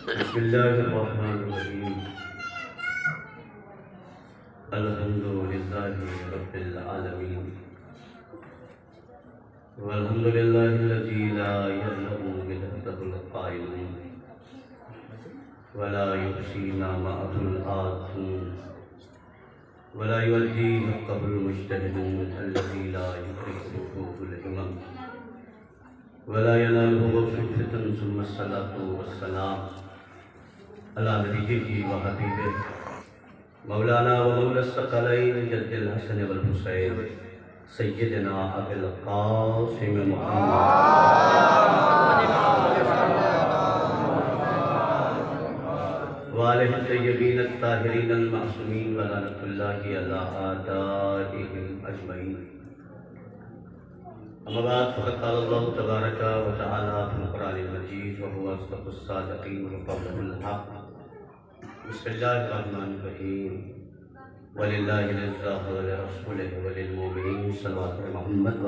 बिस्मिल्लाहिर्रहमानिर्रहीम। अल्हम्दुलिल्लाहि रब्बिल आलमीन वल्हम्दुलिल्लाहिल्लज़ी ला यज़्लिमु बिलहदिल क़ाइलून वला युहसीना मअहुल आदून वला युअद्दी हक़्क़हुल मुज्तहिदून अल्लज़ी ला युदरिकुहुल हिमम वला यनालुहु ग़ौसुफ़ितन सुम्मा अस्सलातु वस्सलाम अला नबिय्यिही व हबीबिही मौलाना व मौला अस्सक़लैन जद्दिल हसन वल हुसैन सय्यदना अबुल क़ासिम मुहम्मद व आलिहि तय्यबीन अत्ताहिरीन अल मासूमीन व लअनतुल्लाहि अला आदाइहिम अजमईन। अम्मा बाद फ़क़द क़ाल अल्लाहु तबारक व तआला फ़िल क़ुरआनिल मजीद व हुवा अस्दक़ुस सादिक़ीन व क़ौलुहुल हक़। बिस्मिल्लाहिर्रहमानिर्रहीम। वलिल्लाहिल इज़्ज़atu व लिरसूलिहि व लिलमुमिनीन सल्लल्लाहु अलैहि मुहम्मद व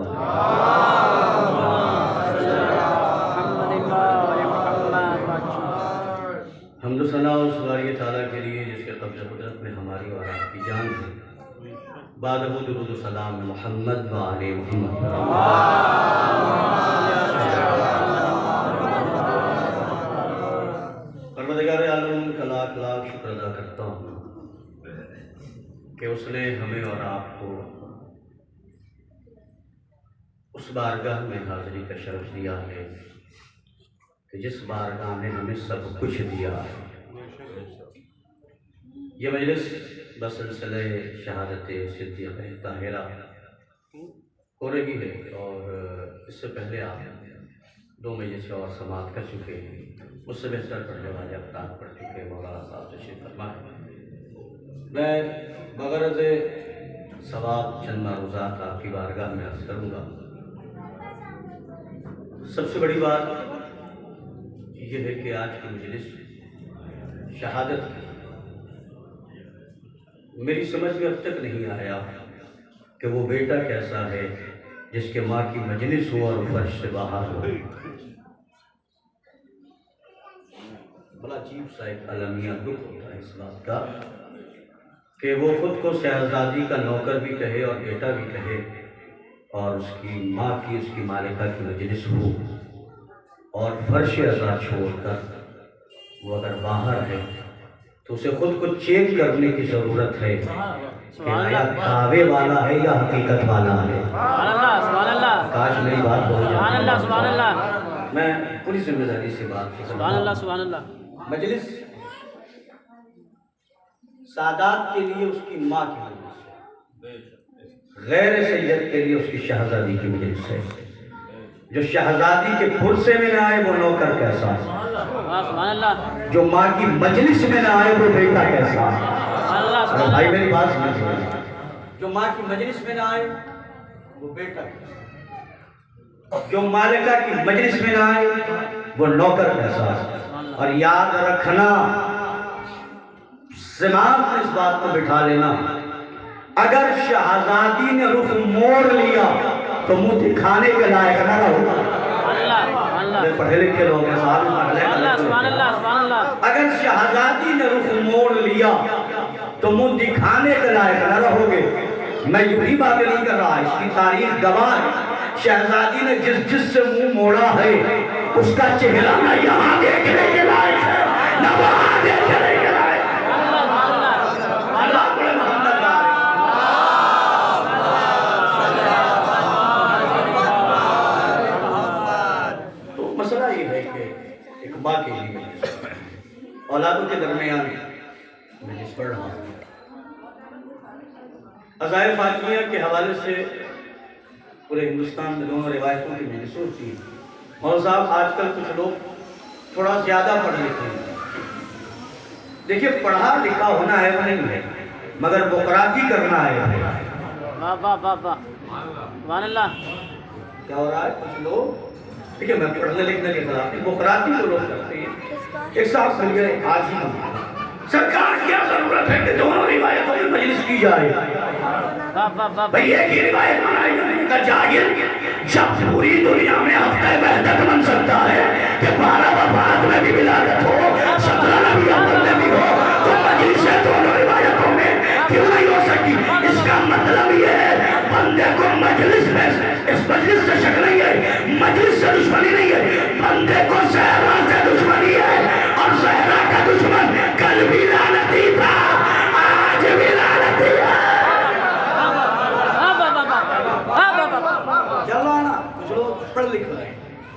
हम्द सना उस बारी ताला के लिए जिसके कब्ज़ कुदरत में हमारी और आपकी जान है। बाद दुरूद सलाम मोहम्मद व आले मोहम्मद। परवरदिगार आलम का लाख लाख शुक्र अदा करता हूँ कि उसने हमें और आपको उस बारगाह में हाज़िरी का शरफ़ दिया है कि जिस बारगाह ने हमें सब कुछ दिया है। ये मजलिस बसिलसिले शहादत सिद्दीक़ ताहिरा हो रही है और इससे पहले आप 2 मजलिस और समाअत कर चुके हैं। मुझसे बेहतर पढ़ने वाले अफ्तार पढ़ चुके हैं। मौलाना साहब तशरीफ़ फरमाएं। मैं बग़रज़ सवाब चंद मारूज़ात आपकी बारगाह में अर्ज़ करूँगा। सबसे बड़ी बात यह है कि आज की मजलिस शहादत मेरी समझ में अब तक नहीं आया कि वो बेटा कैसा है जिसके माँ की मजलिस हो और फर्श से बाहर हो। बड़ा अजीब सा एक अलमिया दुख होता है इस बात का कि वो खुद को शहजादी का नौकर भी कहे और बेटा भी कहे और उसकी माँ की उसकी मालिका की मजलिस हो और फर्श अज़ा छोड़कर वो अगर बाहर है तो उसे खुद को चेक करने की ज़रूरत है कि आया दावे वाला है या हकीकत वाला है। काश मेरी बात हो जाए। मैं पूरी जिम्मेदारी से बात मजलिस सादात के लिए उसकी माँ की मजलिस है, गैर सैयद के लिए उसकी शहजादी की मजलिस है। जो शहजादी के पुरसे में ना आए वो नौकर कैसा है, जो माँ की मजलिस में ना आए वो बेटा कैसा है। भाई मेरी बात समझिए, जो माँ की मजलिस में ना आए वो बेटा कैसा, जो मालिका की मजलिस में ना आए वो नौकर कैसा है। और याद रखना, दिमाग में इस बात को बिठा लेना, अगर शहजादी ने रुख मोड़ लिया तो मुंह दिखाने के लायक ना होगा। पढ़े लिखे लोग हैं साहब। अगर शहजादी ने रुख मोड़ लिया तो मुंह दिखाने के लायक ना रहोगे। मैं यूं बात नहीं कर रहा, इसकी तारीख गवाह है। शहजादी ने जिससे मुंह मोड़ा है उसका चेहरा ना यहाँ देखने के लायक है ना वहाँ देखने के लायक। माँ के लिए औलादों के दरमियान मजलिस पढ़ रहा हूँ। अज़ाए फातिमिया के हवाले से पूरे हिंदुस्तान में दोनों रिवायतों की मजलिस होती है। मौलाना साहब आजकल कुछ लोग थोड़ा ज़्यादा पढ़ लेते हैं। देखिए, पढ़ा लिखा होना है वो नहीं है, मगर बुकराती करना है। क्या हो रहा है? कुछ लोग, ठीक है, मैं पढ़ने लिखने के खिलाफ नहीं, बुकराती को लोग करते हैं। एक साहब मिल गए आज ही सरकार क्या जरूरत है कि दोनों रिवायतों में मजलिस की जाए। भाई एक ही रिवायत बनाई जाने का जाहिर जब पूरी दुनिया में हफ्ते वहदत बन सकता है कि 12 वफात में भी विलादत हो, 17 नबी अव्वल में भी हो, तो मजलिस दोनों रिवायतों में क्यों नहीं हो सकती? इसका मतलब ये है बंदे को मजलिस में, इस मजलिस से शक नहीं है, मजलिस से दुश्मनी नहीं है, बंदे को सहरा से दुश्मनी है। और सहरा का दुश्मन कल भी लानती था, आज भी लानती है। चलो ना कुछ लोग पढ़ लिख रहे हैं।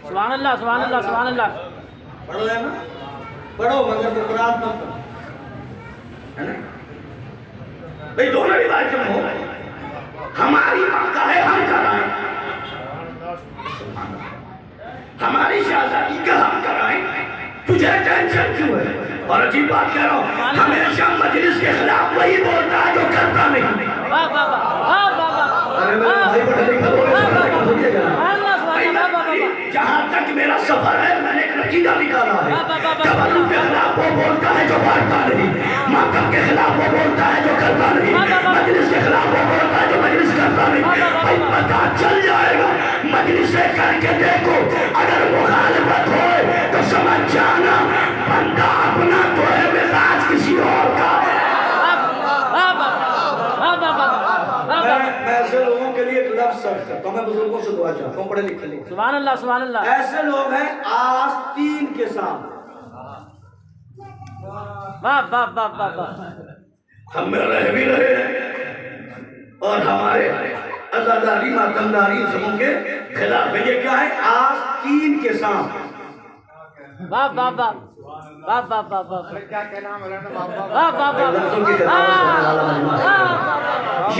सुभान अल्लाह सुभान अल्लाह सुभान अल्लाह। पढ़ो है ना, पढ़ो मगर मुकरात मत करो, है ना भाई। दोनों रिवायत में हो, हमारी माँ का है हम कराएं, हमारी शहजादी का हम कराएं, तुझे टेंशन क्यों है? और अजीब बात कह रहा हूँ, हमेशा मजलिस के खिलाफ वही बोलता है जो करता नहीं। अरे मेरे भाई पढ़े लिखे लोग जहाँ तक मेरा सफर है मैंने एक नतीजा निकाला है। तबल्लु के खिलाफ वो बोलता है जो बांटता नहीं, मातम के खिलाफ वो बोलता है जो करता नहीं, मजलिस के खिलाफ वो बोलता है जो मजलिस करता नहीं। भाई पता चल जाएगा, मजलिसें करके देखो, अगर मुखालिफत हो तो समझ जाना बंदा अपना तो है, मिजाज किसी और का है। मैं ऐसे लोगों के लिए एक लफ्ज़ सर्च करता हूँ, मैं बुजुर्गों से दुआ चाहता हूँ, पढ़े लिखे लोग। सुभान अल्लाह सुभान अल्लाह। ऐसे लोग हैं आस्तीन के साथ, वाह वाह वाह वाह वाह। हम में रह भी रहे हैं और हमारे अज़ादारी मातमदारी सबों के खिलाफ है। ये क्या है? आस्तीन के साथ। वाह वाह वाह वाह वाह वाह वाह। क्या कहना मौलाना? वाह वाह वाह।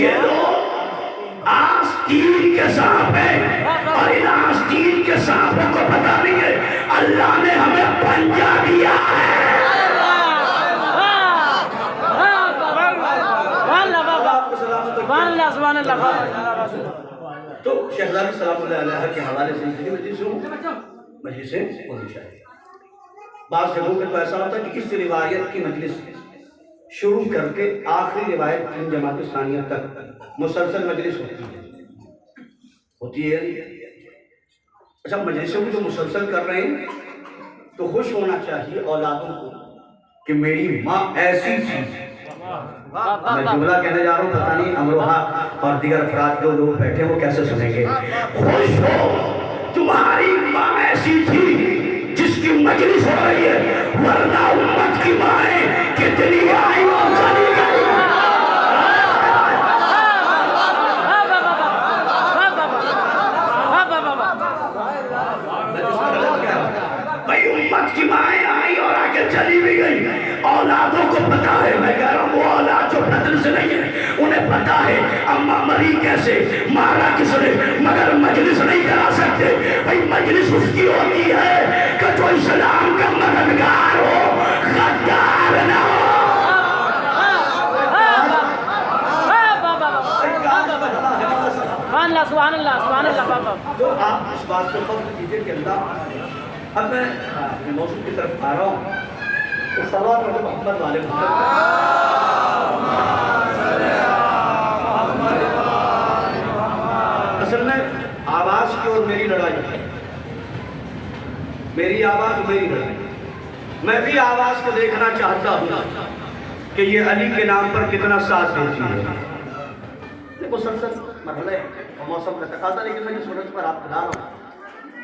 ये लोग आस्तीन के सांप है और इन आस्तीन के सांपों को पता नहीं है अल्लाह ने हमें पंजा दिया है। तो शहजादी सलामुल्लाह अलैहा के हवाले से मजलिस होनी चाहिए। बात जगहों पे तो ऐसा होता है कि इस रिवायत की मजलिस शुरू करके आखिरी रिवायत 3 जमात सानिया तक मुसलसल मजलिस होती है। अच्छा, मजलिसों को जो मुसलसल कर रहे हैं तो खुश होना चाहिए औलादों को कि मेरी माँ ऐसी थी। मैं जुमला कहने जा रहा हूँ, पता नहीं अमरोहा और दीगर अफराद जो लोग बैठे वो कैसे सुनेंगे। खुश हो, तुम्हारी माँ ऐसी थी जिसकी मजलिस हो रही है, वरना उम्मत की माएं कितनी आई और चली गई। भाई उम्मत की माएं आई और आगे चली भी गई। औलादों को पता है, मैं कह रहा हूँ वो औलाद जो बदल से नहीं है उन्हें पता है अम्मा मरी कैसे, मारा किसने, मगर मजलिस नहीं करा सकते। भाई मजलिस उसकी होती है कि जो इस्लाम का मददगार हो, गद्दार न हो। सुभान अल्लाह सुभान अल्लाह। तो आप इस बात को फर्क कीजिए कि अल्लाह, अब मैं मौसम की तरफ आ रहा हूँ तो सवाल मोहम्मद वाले असल में आवाज की और मेरी लड़ाई है, मेरी आवाज मेरी लड़ाई। मैं भी आवाज को देखना चाहता हूँ कि ये अली के नाम पर कितना साथ देती है। देखो मुसलसल मरहला है मौसम का तकाजा, लेकिन मैं इस सूरत पर आपको बता रहा हूँ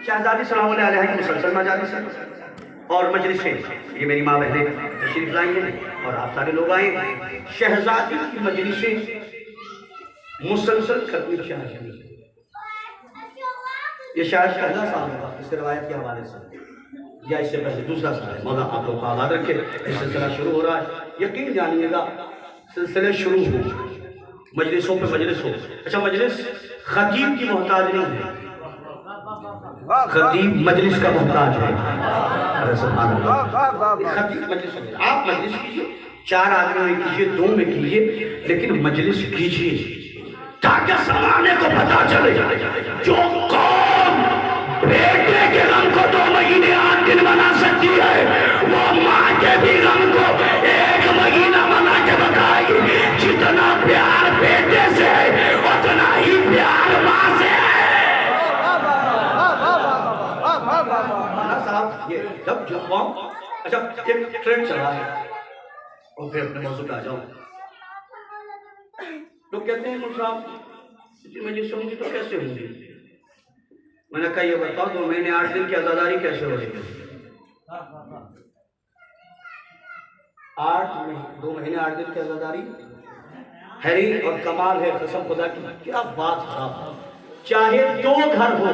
शहजादी सलामुल्लाह अलैहा की मुसलसल मजालिस और मजलिसें, ये मेरी माँ बहनें तशरीफ लाई हैं और आप सारे लोग आए। शहजादी की मजलिसें मुसलसल करनी चाहिए। ये शायद पहला साल होगा इस रिवायत के हवाले से, या इससे पहले दूसरा साल है। मौला आप लोग आबाद रखे, ये सिलसिला शुरू हो रहा है। यकीन जानिएगा सिलसिले शुरू हो, मजलिसों पे मजलिस हो। अच्छा, मजलिस खतीब की मोहताज नहीं है, खतीब मजलिस का मोहताज है। अरे सुभान अल्लाह, खतीब मजलिस, आप मजलिस कीजिए, 4 आदमियों में कीजिए, 2 में कीजिए, लेकिन मजलिस कीजिए ताकि समाने को पता चले जो कौम बेटे के रंग को 2 महीने 8 दिन बना सकती है वो ये जब अच्छा एक ट्रेंड चला है और फिर अपने मौजूद आ जाओ। लोग कहते हैं मुझे साहब मजलिस होंगी तो कैसे होंगी? मैंने कहा ये बताओ 2 महीने 8 दिन की आजादारी कैसे हो रही है? 2 महीने 8 दिन की आजादारी हैरी और कमाल है कसम खुदा की, क्या बात साहब। चाहे 2 घर हो,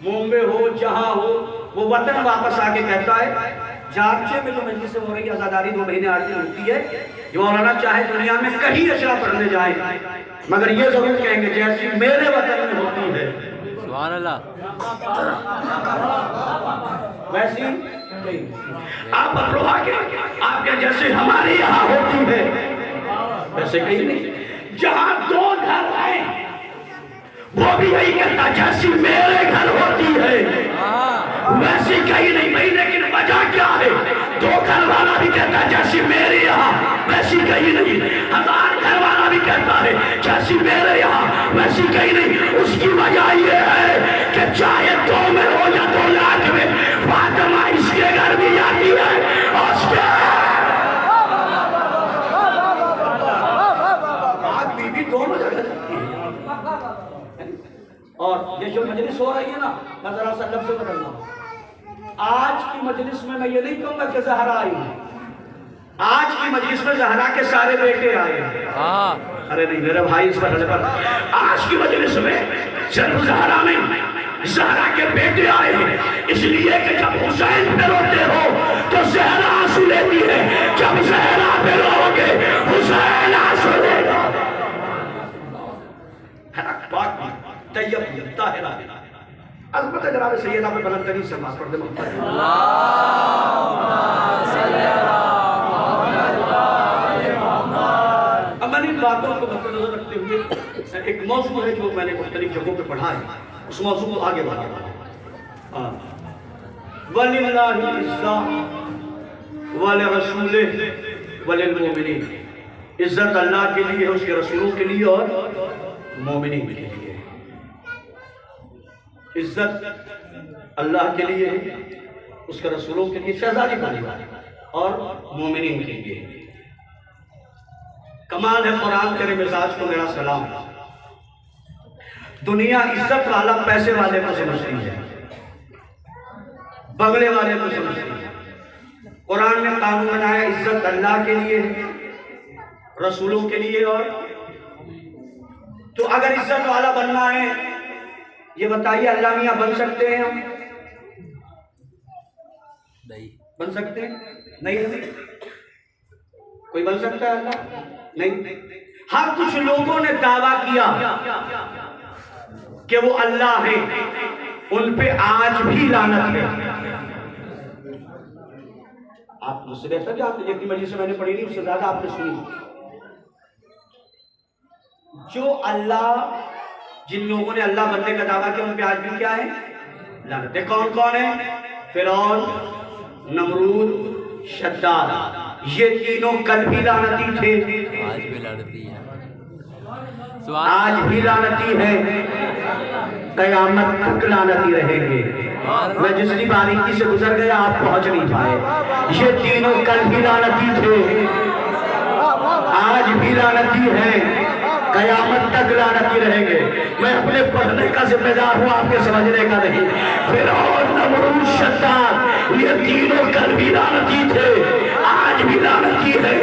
मुंबई हो, जहां हो, वो वतन वापस आके कहता है जारचे में जो मजलिस हो रही आजादारी 2 महीने 8 दिन होती है, जो मौलाना चाहे दुनिया में कहीं अशरा पढ़ने जाए मगर ये जरूर कहेंगे जैसी मेरे वतन में होती है सुभान अल्लाह वैसी आप बतलवा के आपके जैसे हमारे यहाँ होती है वैसे कहीं नहीं। जहाँ 2 घर हैं वो भी यही कहता जैसी मेरे घर होती है वैसी कहीं नहीं भाई। लेकिन वजह क्या है? 2 घर वाला भी कहता जैसी मेरे यहाँ वैसी कहीं नहीं, 1000 घर वाला भी कहता है जैसी मेरे यहाँ वैसी कहीं नहीं। उसकी वजह यह है कि चाहे 2 में हो या 2 लाख में, फातिमा इसके घर भी जाती है और आज बीबी दोनों जगह जाती है। और ये जो मजलिस हो रही है ना, मैं जरा सा लफ्ज़ बदलना। आज की मजलिस में मैं ये नहीं कहूंगा कि ज़हरा आई है, आज की मजलिस में ज़हरा के सारे बेटे आए हैं। अरे नहीं मेरे भाई इस पर आज की मजलिस में सिर्फ ज़हरा नहीं, ज़हरा के बेटे आए हैं। इसलिए कि जब हुसैन पे रोते हो तो ज़हरा आंसू लेती है, जब ज़हरा पे रोगे हुसैन आंसू लेगा। अज़मत जनाब सैयदा पे बुलंद तरीन से माफ कर दे। अब मैंने इन बातों को मद्देनजर रखते हुए एक मौजू है जो मैंने मुख्तलिफ जगहों पे पढ़ा है, उस मौजू को आगे बढ़ा। वलिल्लाहि इज़्ज़ा वलिरसूलिहि वलिलमुमिनीन, इज्जत अल्लाह के लिए, उसके रसूलों के लिए और मोमिनीन के लिए। इज्जत अल्लाह के लिए, उसके रसूलों के लिए, शहजादी परिवार और मोमिनीन के लिए। कमाल है कुरान तेरे मिजाज को मेरा सलाम। दुनिया इज्जत वाला पैसे वाले को समझती है, बंगले वाले को समझती है। कुरान ने कानून बनाया इज्जत अल्लाह के लिए, रसूलों के लिए। और तो अगर इज्जत वाला बनना है, ये बताइए अल्लाह मियां बन सकते हैं हम? नहीं बन सकते हैं? नहीं। कोई बन सकता है अल्लाह? नहीं। हाँ कुछ लोगों ने दावा किया कि वो अल्लाह है, उन पे आज भी लानत है। आप मुझसे बेहतर जानते, जितनी मर्जी से मैंने पढ़ी नहीं उससे ज्यादा आपने सुनी। जो अल्लाह, जिन लोगों ने अल्लाह बनने का दावा किया उन पे आज भी क्या है? लानत है। कौन कौन है? फिरौन, नमरूद, शद्दाद, ये तीनों कल भी लानती थे, आज भी लानती है, आज भी लानती है, कयामत तक लानती रहेंगे। मैं जितनी बारीकी से गुजर गया आप पहुंच नहीं पाए। ये तीनों कल भी लानती थे, आज भी लानती है, कयामत तक लानती रहेंगे। मैं अपने पढ़ने का जिम्मेदार हूँ, आपके समझने का नहीं। फिरौन, नमरूद, शद्दाद, ये तीनों कल भी लानती थे, आज भी लानती है,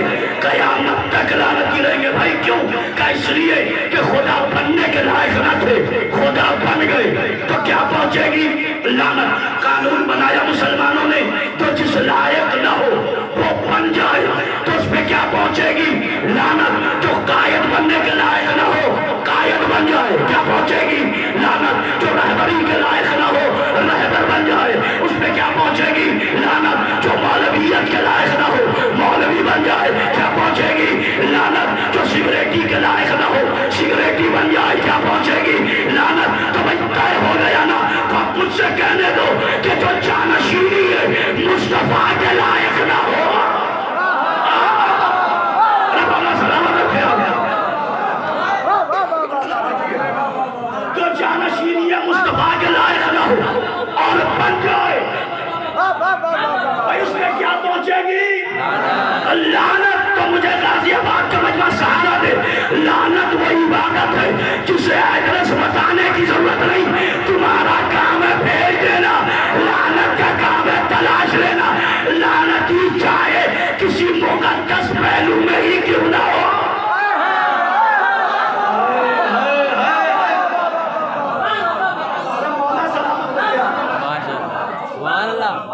कयामत तक लानती रहेंगे। भाई क्यों? क्या इसलिए कि खुदा बनने के लायक न थे, खुदा बन गए तो क्या पहुंचेगी? लानत। कानून बनाया मुसलमानों ने तो जिस लायक न हो वो बन जाए तो उस पर क्या पहुंचेगी? लानत। जो कायद बनने के लायक न हो, कायद बन जाए, क्या पहुंचेगी? लानत। जो रहबरी के लायक न हो, रहबर बन जाए, उस पर क्या पहुंचेगी? लानत। जो मौलवियत के लायक न हो, मौलवी बन जाए, क्या पहुंचेगी? लानत। जो सिगरेटी के लायक न हो, सिगरेटी बन जाए, क्या पहुंचेगी? लानत। तो भाई तय हो गया ना, तो आप मुझसे कहने दो कि जो जानशीनी है मुस्तफा के लायक न हो, तो जानशीनी है मुस्तफा के लायक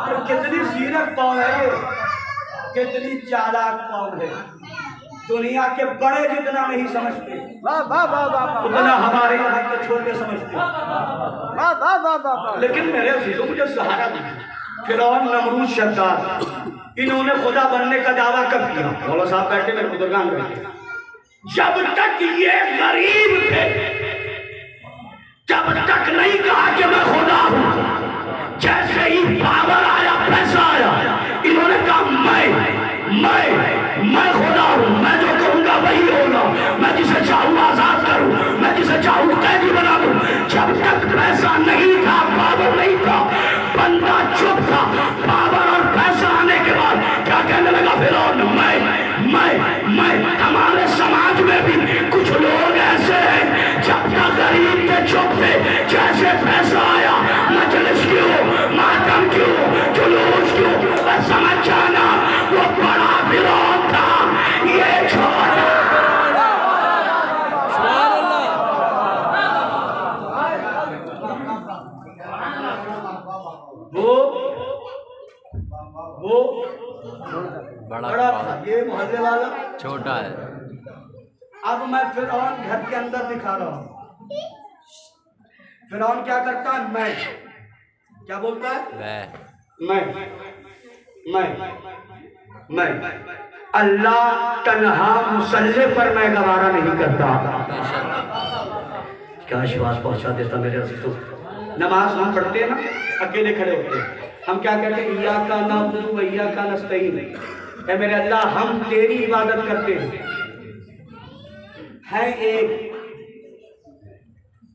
और कितनी जीरक कौम है ये, कितनी चालाक कौम है। दुनिया के बड़े जितना नहीं समझते उतना हमारे यहाँ के छोटे समझते। लेकिन मेरे अजीजों मुझे सहारा दिया फिरौन, नमरूद, शद्दाद, इन्होंने खुदा बनने का दावा कब किया? मौला साहब बैठे, मेरे बुजुर्गान बैठे, जब तक ये गरीब थे जब तक नहीं कहा कि मैं खुदा हूं। जैसे ही पावर आया, पैसा आया, इन्होंने कहा मैं खुदा हूं, मैं जो कहूंगा वही होगा, मैं जिसे चाहूं आजाद करूं, मैं जिसे चाहूं कैदी बना दूं। जब तक पैसा नहीं था, पावर नहीं था, बंदा चुप था। पावर और पैसा आने के बाद क्या कहने लगा फिरौन? मैं हमारे समाज में भी कुछ लोग ऐसे हैं, जब तक गरीब थे चुप थे, जैसे पैसा आया, मजलिस क्यों, मातम क्यों, जुलूस क्यों, बस समझ जाना वो बड़ा फिरौन था, ये छोटा। वो बड़ा था, ये मोहल्ले वाला छोटा है। अब मैं फिरौन घर के अंदर दिखा रहा हूं। फिरौन क्या करता है? मैं क्या बोलता है? मैं अल्लाह तन्हा मुसल्ले पर मैं गवारा नहीं करता। क्या विश्वास पहुंचा देता मेरे अजीजों। नमाज हम पढ़ते हैं ना, अकेले खड़े होते हैं, हम क्या कहते हैं? इय्याका नअबुदु व इय्याका नस्तईन। ऐ मेरे अल्लाह, हम तेरी इबादत करते हैं एक,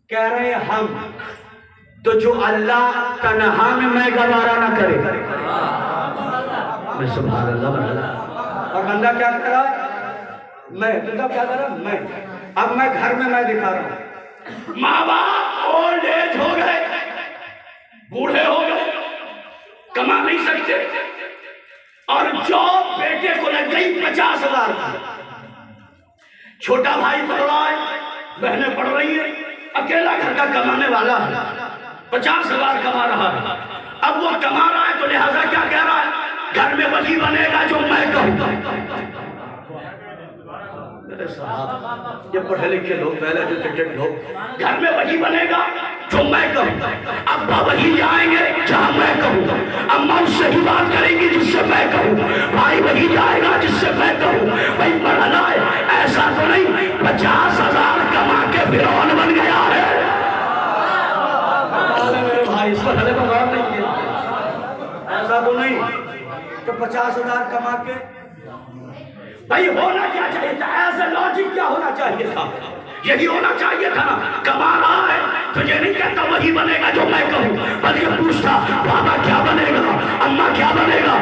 कह रहे हैं हम, तो जो अल्लाह तन्हा में मैं गवारा ना करे। मैं सुभान अल्लाह बना। और बंदा क्या कर रहा है? मैं बंदा क्या कर रहा है? मैं अब मैं घर में मैं दिखा रहा हूं। माँ बाप ओल्ड एज हो गए, बूढ़े हो गए, कमा नहीं सकते, और जॉब बेटे को लग गई 50,000 की। छोटा भाई पढ़ रहा है, बहनें पढ़ रही है, अकेला घर का कमाने वाला है, 50,000 कमा रहा है। अब वो कमा रहा है तो लिहाजा क्या कह रहा है? घर में वही बनेगा जो मैं कहूँ। मेरे साहब, ये पढ़े लिखे लोग, पहले एजुकेटेड लोग, घर में वही बनेगा जो मैं कहूँ। अब्बा वही जाएंगे जहाँ मैं कहूँ, अम्मा उससे ही बात करेंगी जिससे मैं कहूँ, भाई वही जाएगा जिससे मैं कहूँ। भाई पढ़ना है, ऐसा तो नहीं 50,000 कमा के फिरौन बन गया है। मेरे भाई इस पर नहीं किया, ऐसा तो नहीं कि 50,000 कमा के। भाई होना क्या चाहिए था? ऐसा लॉजिक क्या होना चाहिए था? यही होना चाहिए था ना, कमा रहा है तो ये नहीं कहता वही बनेगा जो मैं कहूँ, बल्कि पूछता बाबा क्या बनेगा, अम्मा क्या बनेगा।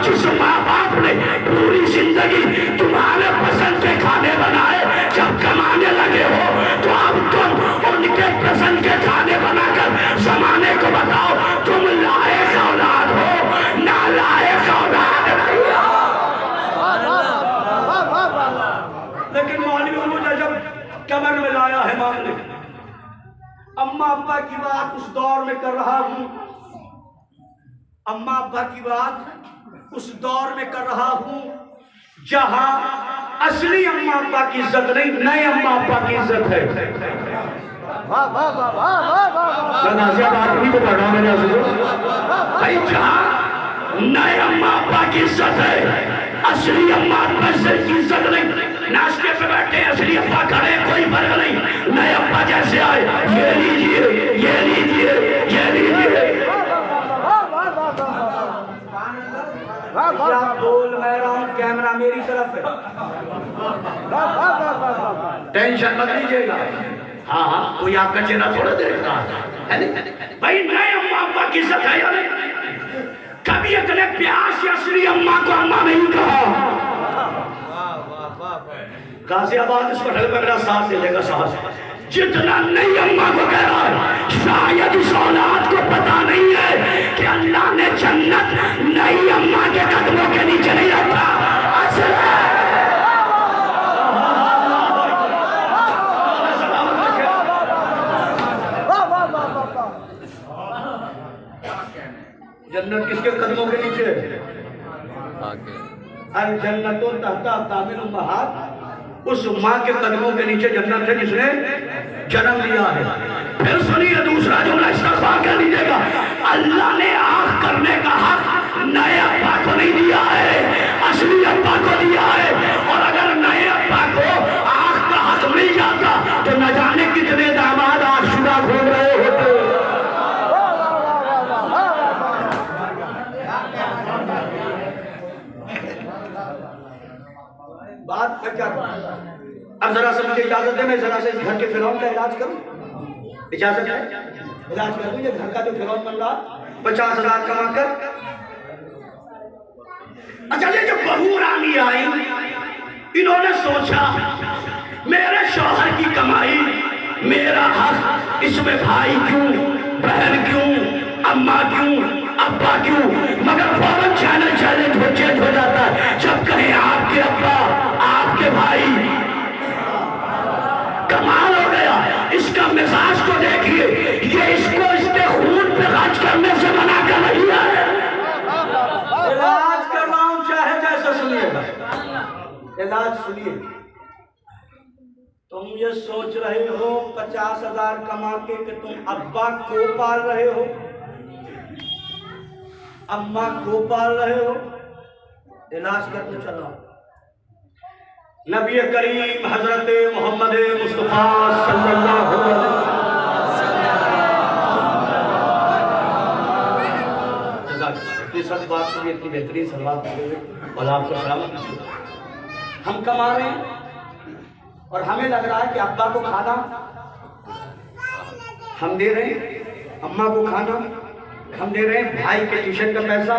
जिस माँ बाप ने पूरी जिंदगी तुम्हारे पसंद के खाने बनाए, जब कमाने लगे हो तो अब तुम उनके पसंद के खाने बनाकर जमाने को बताओ तुम लायक औलाद हो, ना लायक औलाद नहीं हो। लेकिन मौलवी मुझे जब कमर में लाया है मामले, अम्मा अब्बा की बात उस दौर में कर रहा हूं, अम्मा अब्बा की बात उस दौर में कर रहा हूं जहां असली अम्मा अब्बा की इज्जत नहीं, नए अम्मा अब्बा की इज्जत है। बात नहीं बता रहा मेरे भाई, जहां नए अम्मा अब्बा की इज्जत है, असली अम्मा अब्बा की इज्जत नहीं। नाश्ते पे बैठे असली अब्बा खड़े, कोई फर्क नहीं, नए अब्बा जैसे आए, ये लीजिए, ये लीजिए, ये लीजिए। क्या बोल मैं रहा हूँ, कैमरा मेरी तरफ है, टेंशन मत लीजिएगा। हाँ हाँ, कोई आपका चेहरा थोड़ा देखता है भाई। नए अम्मा अब्बा की इज्जत है या नहीं? कभी इतने प्यार से असली अम्मा को अम्मा नहीं कहा। गाजियाबाद इस पटल में मेरा साथ दे देगा साहब, जितना नई अम्मा को कह रहा है, शायद इस औलाद को पता नहीं है कि अल्लाह ने जन्नत नई अम्मा के कदमों के नीचे नहीं रखा। जन्नत किसके कदमों के नीचे? अल जन्नतो तहता तामिल उम्महात, उस माँ के कदमों के नीचे जन्नत है जिसने जन्म लिया है। फिर सुनिए दूसरा जुमला, इस्तिग़फ़ार कर लीजिएगा। अल्लाह ने आँख करने का हक नए अब्बा को नहीं दिया है, असली अब्बा को दिया है। और अगर नए अब्बा को आँख का हक मिल जाता तो न जाने कितने दामाद आँखशुदा घूम रहे होते। बात मैं क्या करूं? अब जरा से मुझे इजाजत दे, मैं जरा से इस घर के फिरौन का इलाज करूं। इजाजत है? इलाज कर दूं। ये घर का जो फिरौन बन रहा 50,000 कमा कर। अच्छा, ये जब बहू रानी आई, इन्होंने सोचा मेरे शौहर की कमाई मेरा हक, इसमें भाई क्यों, बहन क्यों, अम्मा क्यों, अब्बा क्यों? मगर फौरन चैनल चेंज हो जाता है जब कहें आपके अब्बा, आपके भाई। कमाल हो गया। इसका मिजाज को देखिए, ये इसको इसके खून पे खर्च करने से मना कर रही है। इलाज कर रहा हूं, चाहे जैसे सुनिएगा। इलाज सुनिए। तुम ये सोच रहे हो 50,000 कमा के कि तुम अब्बा को पाल रहे हो, अम्मा को पाल रहे हो। इलाज करने चला नबी करीम हजरत मोहम्मद मुस्तफा सल्लल्लाहु अलैहि वसल्लम। इतनी बात सुनिए, इतनी बेहतरीन सलवात और आपको सलामत। हम कमा रहे हैं और हमें लग रहा है कि अब्बा को खाना हम दे रहे हैं, अम्मा को खाना हम दे रहे हैं, भाई के ट्यूशन का पैसा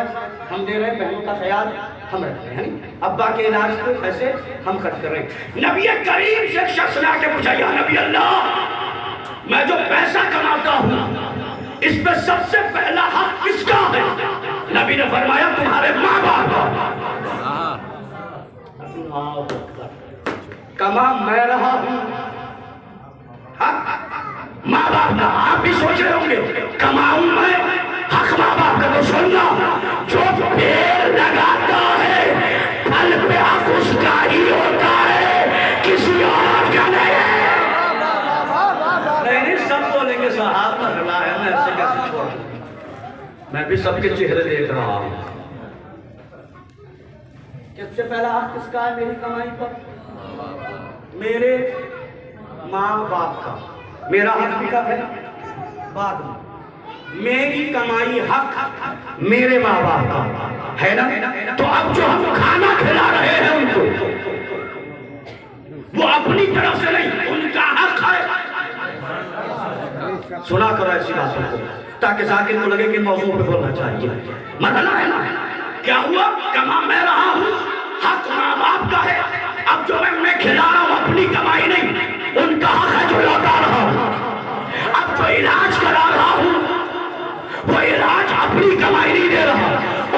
हम दे रहे हैं, बहनों का ख्याल हम रख रहे हैं, अब्बा के इलाज के पैसे हम खर्च कर रहे हैं। नबी करीम से एक शख्स ने आके पूछा, या नबी अल्लाह, मैं जो पैसा कमाता हूँ इस पे सबसे पहला हक किसका है? नबी ने फरमाया तुम्हारे माँ बाप का। कमा मैं रहा हूँ, माँ बाप का। आप भी सोच रहे होंगे कमाऊं मैं, हक माँ बाप का। तो सुनना, जो पेड़ लगाता है फल पे हक उसका ही होता है, किसी और का नहीं। नहीं, सब बोलेंगे साहब मसला है, मैं ऐसे कैसे छोड़ दूं? मैं भी सबके चेहरे देख रहा हूं। सबसे पहला हक किसका है मेरी कमाई पर? मेरे माँ बाप का। मेरा हक भी कब है? बाद में। मेरी कमाई हक मेरे माँ बाप का है ना? तो अब जो हम खाना खिला रहे हैं उनको, वो अपनी तरफ से नहीं, उनका हक है। सुना करो ऐसी बातों को, ताकि जाकिर को लगे कि मौजूद पे बोलना चाहिए। मतलब है ना, क्या हुआ? कमा मैं रहा हूँ, हक माँ बाप का है। अब जो मैं खिला रहा हूँ अपनी कमाई नहीं, उनका हक है जो लौटा रहा हूँ। अब जो इलाज करा रहा हूँ वो इलाज अपनी कमाई नहीं दे रहा,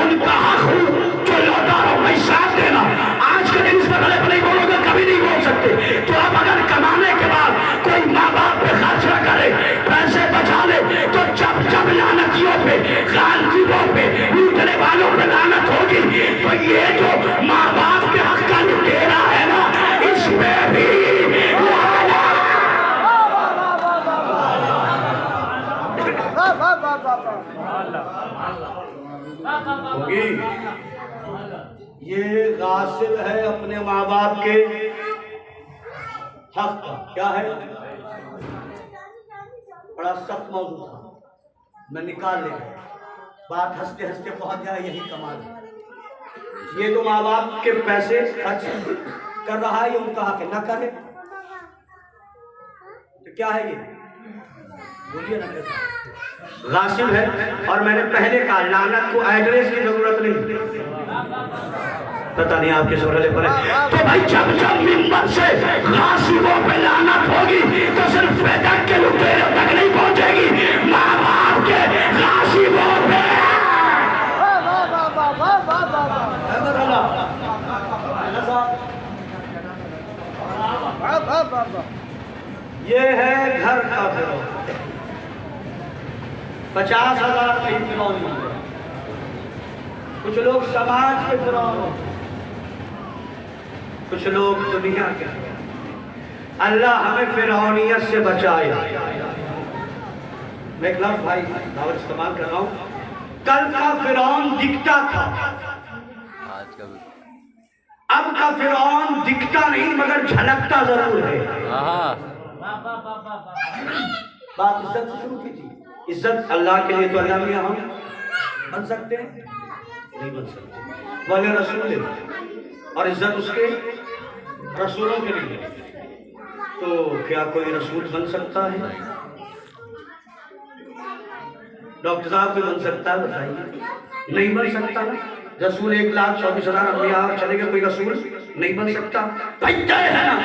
उनका हक हूँ जो लौटा रहा हूँ। मैं साथ देना, आज के दिन इस पर गलत नहीं बोलोगे, कभी नहीं बोल सकते। तो अब अगर कमाने के बाद कोई माँ बाप पे खर्च न करे, पैसे बचा ले, तो जब जब लानतियों पे, गालिबों पे, लूटने वालों पे लानत होगी, तो ये जो माँ बाप के हक का लुटेरा है ना, इसमें भी होगी। ये गासिब है अपने माँ बाप के हक का। क्या है? बड़ा सख्त मौजूद था, मैं निकाल ले, बात हंसते हंसते पहुंच जाए, यही कमाल है। ये तो माँ बाप के पैसे खर्च कर रहा है, ये उनका हक है, ना करे तो क्या है? ये बोलिए ना, गासिब है। और मैंने पहले कहा लानत को एड्रेस की जरूरत नहीं, पता नहीं आपके सुरले पर है। तो भाई जब जब मिंबर से गासिबों पे लानत होगी तो सिर्फ बेदक के लुटेरों तक नहीं पहुंचेगी, माँ बाप के गासिबों पे। ये है घर का फिरौन। 50,000 नहीं फिरौन मिल गया, कुछ लोग समाज के फिरौन, कुछ लोग दुनिया के। अल्लाह हमें फिरौनियत से बचाए। मैं एक लफ्ज़ भाई दावत इस्तेमाल कर रहा हूँ, कल का फिरौन दिखता था, आज का अब का फिरौन दिखता नहीं मगर झलकता जरूर है। बात इज्जत से शुरू की थी। इज्जत अल्लाह के लिए तो अल्लाह में हम बन सकते हैं, नहीं बन सकते। वाले रसूल और इज्जत उसके रसूलों के लिए। तो क्या कोई रसूल बन सकता है? डॉक्टर साहब भी बन सकता है? बताइए, नहीं बन सकता ना। रसूल 1,24,000 अंबिया चलेगा, कोई रसूल नहीं बन सकता। भाई तय है ना,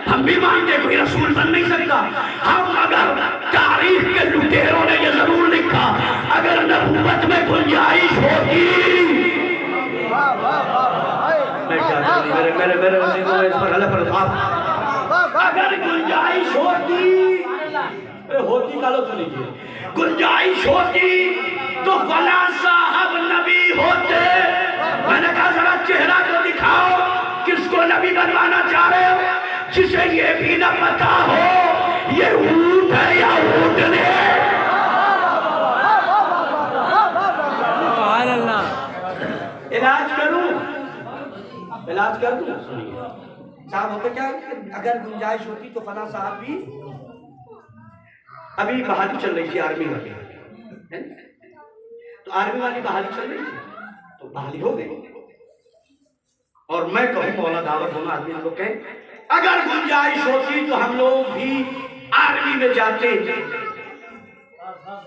हम भी मानते कोई रसूल बन नहीं सकता। हम अगर तारीख के लुटेरों ने ये जरूर लिखा, अगर नबूवत में गुंजाइश होती, मेरे इस पर गलत अगर गुंजाइश होती कालो तो लीजिए, गुंजाइश होती तो फला साहब नबी होते। मैंने कहा जरा चेहरा तो दिखाओ, किसको नबी बनवाना चाह रहे हो, जिसे ये भी न पता हो ये ऊंट है या ऊँटनी है। इलाज करूं, इलाज कर दूं? साहब होते क्या, अगर गुंजाइश होती तो फला साहब भी। अभी बहाली चल रही थी आर्मी वाली, है ना? तो आर्मी वाली बहाली चल रही थी, तो बहाली हो गई। और मैं कहूँ मौला दावत दोनों आदमी हम लोग कहें, अगर गुंजाइश होती तो हम लोग भी आर्मी में जाते।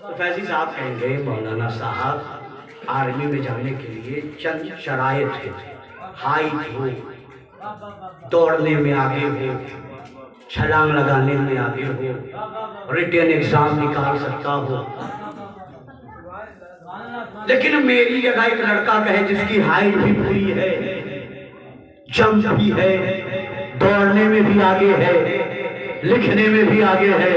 तो फैजी साहब कहेंगे मौलाना साहब आर्मी में जाने के लिए चंद शराइत है, हाइट हो, दौड़ने में आगे हो, छलांग लगाने में आगे हो, रिटन एग्जाम निकाल सकता हो। लेकिन मेरी जगह एक लड़का कहे जिसकी हाइट भी पूरी है, जंप भी है, दौड़ने में भी आगे है, लिखने में भी आगे है,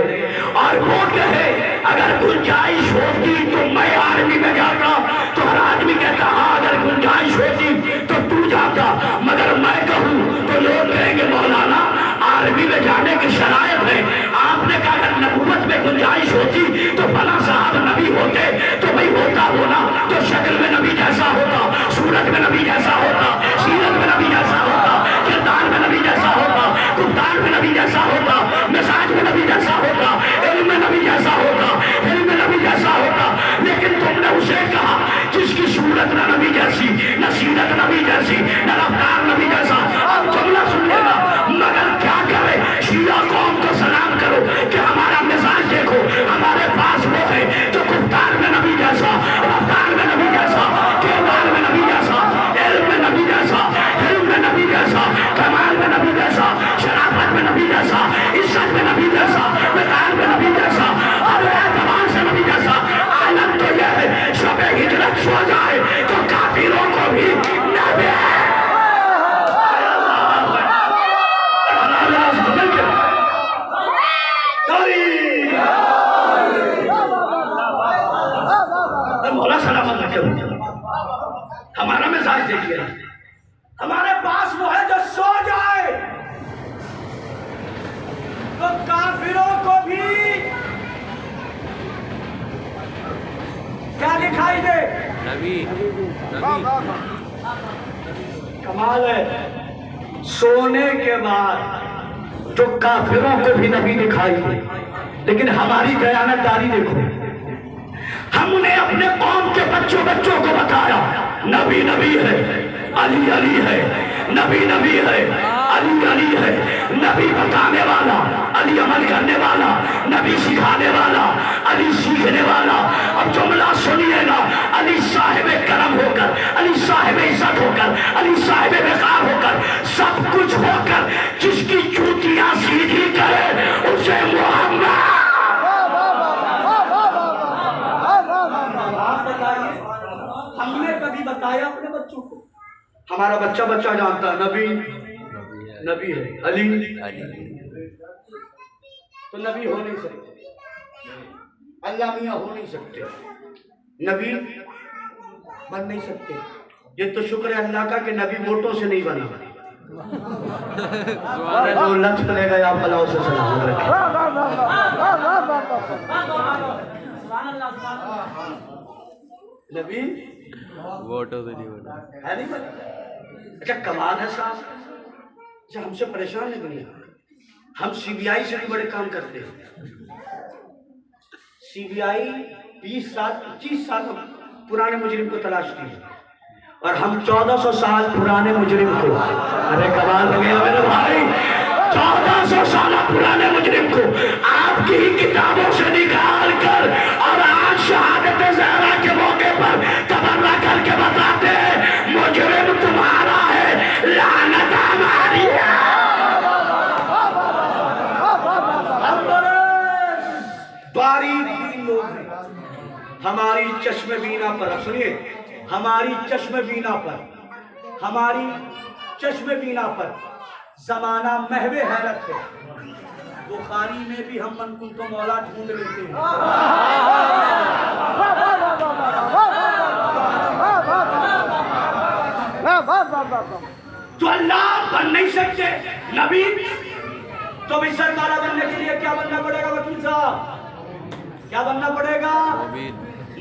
और वो कहे अगर गुंजाइश होती तो मैं आर्मी में जाता, तो हर आदमी कहता हाँ अगर गुंजाइश होती तो तू जाता। मगर मैं कहूँ तो लोग कहेंगे मौलाना आर्मी में जाने की शरायत है। आपने कहा अगर नबूवत में गुंजाइश होती तो फला साहब नबी होते, तो भाई होता होना तो शक्ल में नबी जैसा होता, सूरत में नबी जैसा होता, सीरत में नबी जैसा होता, किरदार में नबी जैसा होता, गुफ्तार में नबी जैसा होता, मिजाज में नबी जैसा होता, इल्म में नबी जैसा होता, इल्म में नबी जैसा होता। लेकिन तुमने उसे कहा जिसकी सूरत न नबी जैसी, न सीरत नबी जैसी, न रफ्तार नबी जैसा। अब जुमला सुन लेना, मगर क्या करे शिया कौम को सलाम करो कि हमारा मिजाज देखो, हमारे पास वो है जो गुफ्तार में नबी जैसा, रफ्तार में नबी जैसा, किरदार में नबी जैसा, इल्म में नबी जैसा, इल्म में नबी जैसा, कमाल में नबी जैसा, शराफत में नबी जैसा, इज्जत में नबी जैसा, विकार में नबी जैसा, और एतबार से नबी जैसा। आलम तो यह है शबे हिजरत सो जाए तो काफिरों को भी नबी मौला सलामत रखे। हमारा मिजाज देखिए, हमारे पास वो है जो सो जाए तो काफिरों को भी क्या दिखाई दे, नबी। कमाल है। सोने के बाद जो काफिरों को भी नबी दिखाई दे, लेकिन हमारी दयानतदारी देखो, हमने अपने कौम के बच्चों को बताया नबी नबी है, अली अली है, नबी नबी है, अली अली है, नबी बताने वाला, अली अमल करने वाला, नबी सिखाने वाला, अली सीखने वाला। अब जुमला सुनिएगा, अली साहिब करम होकर, अली साहिब इज्जत होकर, अली साहिब वकार होकर, सब कुछ होकर जिसकी जूतियां सीधी करे उसे मोहम्मद। हमने कभी बताया अपने बच्चों को? हमारा बच्चा जानता है नबी नबी है, अली तो नबी हो नहीं सकते, अल्लाह मियां हो नहीं सकते, नबी बन नहीं सकते। ये तो शुक्र है अल्लाह का कि नबी वोटों से नहीं बना। सुभान लत चलेगा या भला से सलामत रखे। नबी वोटों से नहीं बना। है नहीं बना। अच्छा कमाल है साहब, अच्छा हमसे परेशान है दुनिया। हम सीबीआई से भी बड़े काम करते हैं। सीबीआई 20 साल 25 साल पुराने मुजरिम को तलाशती है और हम 1400 साल पुराने मुजरिम को, अरे कमाल हो गया मेरे भाई, 1400 साल पुराने मुजरिम को आपकी ही किताबों से निकाल कर और आज शहादत ज़हरा के मौके पर तबर्रा करके बताते हैं मुजरिम तुम्हारा है, लानत हमारी है। बारीक लोग हैं हमारी चश्मे बीना पर, सुनिए हमारी चश्मे बीना पर, हमारी चश्मे बीना पर जमाना महवे हैरत है। बुखारी में भी हम मनकुल को मौला ढूंढ लेते हैं। तो अल्लाह बन नहीं सकते नबी, तो इज्जत वाला बनने के लिए क्या बनना पड़ेगा वकील साहब? क्या बनना पड़ेगा?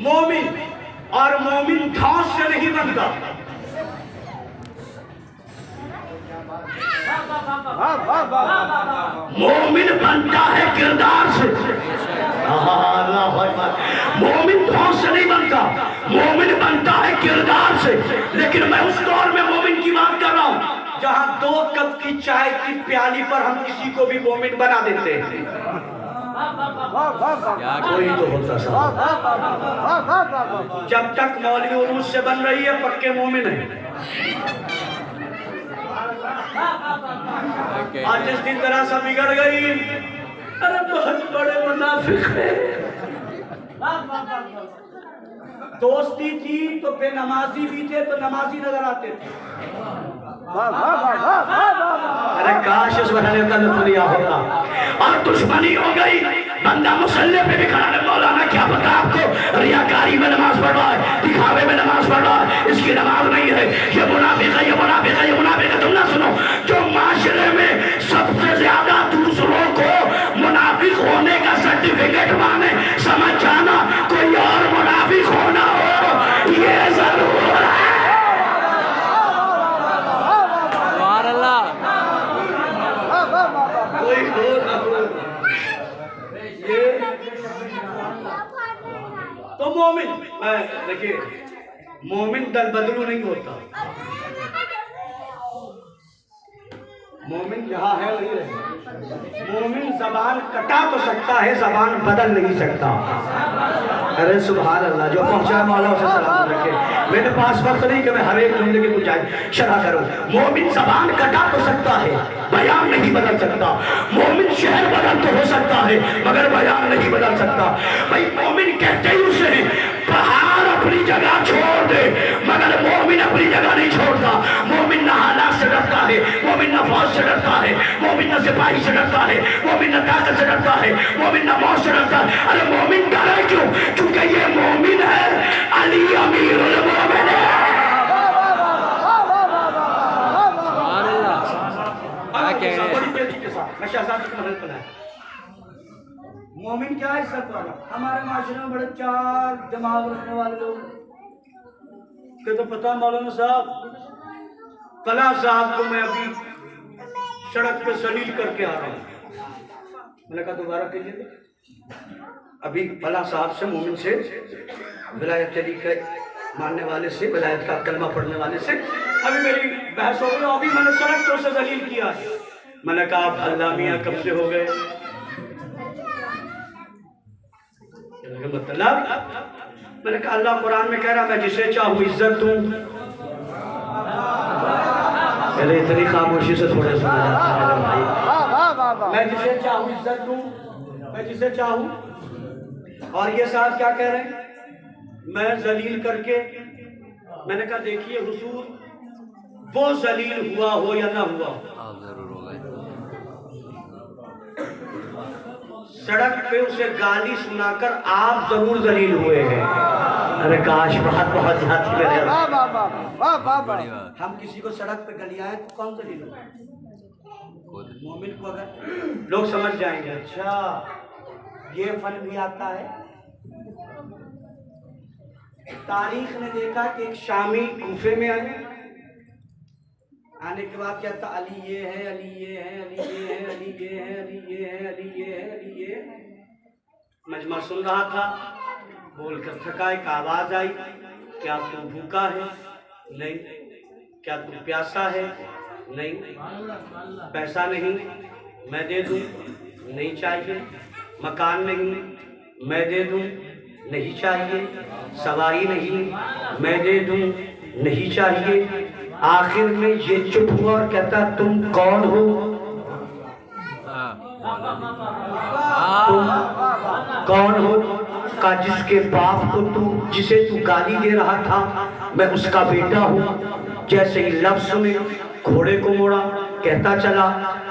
मोमिन। और मोमिन घास से नहीं बनता, मोमिन बनता है किरदार से। मोमिन घास से नहीं बनता, मोमिन बनता है किरदार से। लेकिन मैं उस दौर में मोमिन की बात कर रहा हूँ जहाँ 2 कप की चाय की प्याली पर हम किसी को भी मोमिन बना देते हैं। कोई तो होता साहब, जब तक मौलवी उरूज से बन रही है पक्के मोमिन है। आज जिस दिन तरह सा बिगड़ गई, अरे बहुत बड़े मुनाफिक है। दोस्ती थी तो बेनमाजी भी थे, तो नमाजी नजर आते थे। अरे काश इस बहाने का लुत्फ लिया होता। और दुश्मनी हो गई, बंदा मुसल्ले पे भी खड़ा है। मौलाना क्या पता आपको रियाकारी में नमाज पढ़ रहा है, दिखावे में नमाज पढ़ रहा है, इसकी नमाज नहीं है, ये मुनाफिक है, ये मुनाफिक है, ये मुनाफिक है। तुम ना सुनो, जो माशरे में सबसे ज्यादा दूसरों को मुनाफिक होने का सर्टिफिकेट माने, समझ जाना कोई और मुनाफिक होना हो ये जरूर है। कोई हो ना हो, ये तो मोमिन, देखिए मोमिन दल बदलू नहीं होता, मोमिन जहाँ है वही रहे। मोमिन जबान कटा तो सकता है, जबान बदल नहीं सकता। अरे सुभान अल्लाह, जो पहुंचा मौला उसे सलाम रखे। मेरे पास वक्त नहीं कि मैं हर एक जुमले की गुंजाइश शरह करूं। मोमिन जबान कटा तो सकता है, बयान नहीं बदल सकता। मोमिन शहर बदल तो हो सकता है मगर बयान नहीं बदल सकता। भाई मोमिन कहते ही उसे पहाड़ अपनी जगह छोड़ दे, मगर मोमिन अपनी जगह नहीं छोड़ता। मोमिन न हालात से डरता है, मोमिन न फौज से डरता है, मोमिन न सिपाही से डरता है, मोमिन न ताकत से डरता है, मोमिन न मौत से डरता है। अरे मोमिन डरे क्यों? क्योंकि ये मोमिन है, अली अमीरुल मोमिन है। मोमिन क्या है इज्जत वाला? हमारे माशरे में बड़े चार दिमाग रखने वाले लोग के तो पता मौलाना साहब, कला साहब को मैं अभी सड़क पे सलील करके आ रहा हूँ। मैंने कहा दोबारा कीजिए। अभी कला साहब से, मोमिन से, विलायत अली के मानने वाले से, विलायत का कलमा पढ़ने वाले से अभी मेरी बहस हो गई। अभी मैंने सड़क पे उसे सलील किया। मैंने कहा आप अल्लाह मियाँ कब से हो गए? मतलब मैंने कहा अल्लाह कुरान में कह रहा मैं जिसे चाहूँ इज्जत दूं। पहले इतनी खामोशी से थोड़े सुना जाता है भाई। मैं जिसे चाहूँ इज्जत दूं, मैं जिसे चाहूँ। और ये साहब क्या कह रहे हैं? मैं जलील करके, मैंने कहा देखिए हुजूर, वो जलील हुआ हो या ना हुआ हो, सड़क पे उसे गाली सुनाकर आप जरूर जलील हुए हैं। अरे काश बात बहुत जाती मेरे। वाह वाह वाह वाह वाह वाह। हम किसी को सड़क पे गलियाए तो कौन सा लीलो मोमिन को अगर लोग समझ जाएंगे अच्छा ये फल भी आता है। तारीख ने देखा कि एक शामी कूफे में आने के बाद कहता अली ये है अली ये है अली ये है अली ये है अली ये है अली ये है अली ये है। मजमा सुन रहा था, बोलकर थका, एक आवाज आई, क्या तू भूखा है? नहीं। क्या तू प्यासा है? नहीं। पैसा नहीं? मैं दे दूं? नहीं चाहिए। मकान नहीं? मैं दे दूं? नहीं चाहिए। सवारी नहीं? मैं दे दूं? नहीं चाहिए। आखिर में ये चुप हुआ और कहता तुम कौन हो? तुम कौन हो? का जिसके बाप को तू जिसे तू गाली दे रहा था मैं उसका बेटा हूँ। जैसे ही लफ्ज़ सुने घोड़े को मोड़ा, कहता चला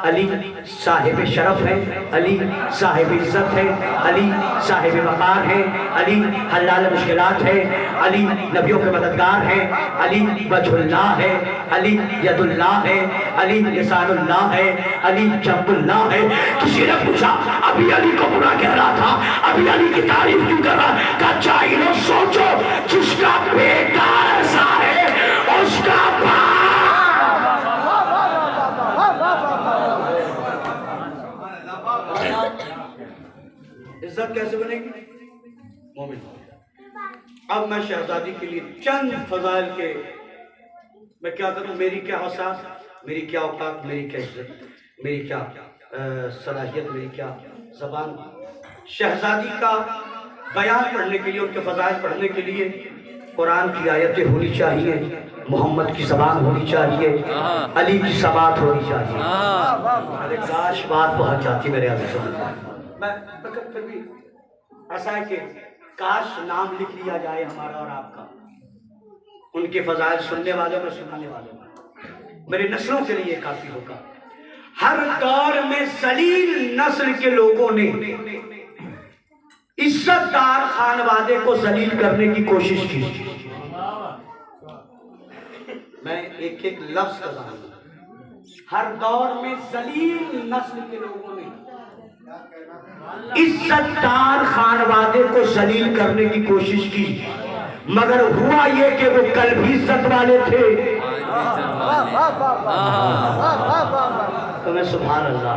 अली साहिब शरफ है, अली साहिब इज्जत है, अली साहिब वक़ार है, अली हल्लाल मुश्किलात है, अली नबियों के मददगार है, अली वजहुल्लाह है, अली यदुल्लाह है, अली लिसानुल्लाह है, अली जंबुल्लाह है। किसी ने पूछा अभी अली को बुरा कह रहा था, अभी अली की तारीफ क्यों कर रहा? का चाहिए सोचो जिसका बेटा ऐसा है उसका इज्जत कैसे बनेगी? मोमिन। अब मैं शहजादी के लिए चंद फजाइल के मैं क्या करूं, मेरी क्या हसास, मेरी क्या औकात, मेरी क्या इज्जत, मेरी क्या सलाहियत, मेरी क्या जबान। शहजादी का बयान पढ़ने के लिए, उनके फजाइल पढ़ने के लिए कुरान की आयतें होनी चाहिए, मोहम्मद की ज़बान होनी चाहिए, अली की सबात होनी चाहिए। अरे काश बात पहुंच जाती मेरे अजीज़। मैं फिर भी ऐसा है कि काश नाम लिख लिया जाए हमारा और आपका, उनके फजाइल सुनने वालों में, सुनाने वालों में, मेरी नस्लों के लिए काफी होगा। हर दौर में जलील नस्ल के लोगों ने इज्जतदार खानवादे को जलील करने की कोशिश की। मैं एक एक लफ्ज कर रहा हूं। हर दौर में जलील नस्ल के लोगों ने इज्जतदार खानवादे को जलील करने की कोशिश की, मगर हुआ ये कि वो कल भी इज्जत वाले थे। तो मैं सुभान अल्लाह,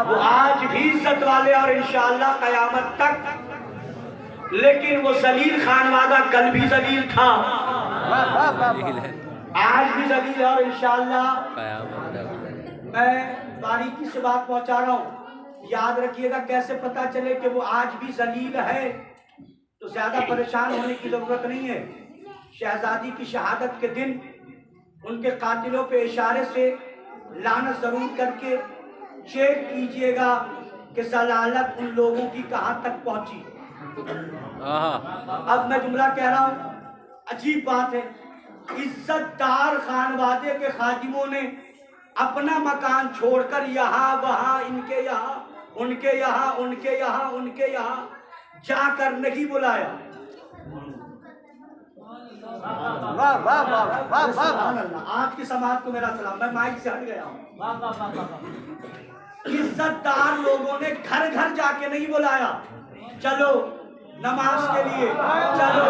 वो आज भी इज्जत वाले और इंशाअल्लाह कयामत तक। लेकिन वो जलील खानवादा कल भी जलील था, आज भी जलील है और इंशाअल्लाह। मैं बारीकी से बात पहुंचा रहा हूं, याद रखिएगा। कैसे पता चले कि वो आज भी जलील है? तो ज्यादा परेशान होने की जरूरत नहीं है। शहजादी की शहादत के दिन उनके कातिलों पे इशारे से लानत जरूर करके चेक कीजिएगा कि जलालत उन लोगों की कहां तक पहुंची। अब मैं जुमला कह रहा हूं, अजीब बात है, इज्जतदार खानवादे के खादिमों ने अपना मकान छोड़कर यहाँ वहाँ, इनके यहाँ उनके यहाँ, उनके यहाँ उनके यहाँ जाकर नहीं बुलाया। वाह वाह वाह वाह वाह। आज की समाज को मेरा सलाम। मैं माइक से हट गया हूँ। इज्जतदार लोगों ने घर घर जाके नहीं बुलाया, चलो नमाज के लिए, चलो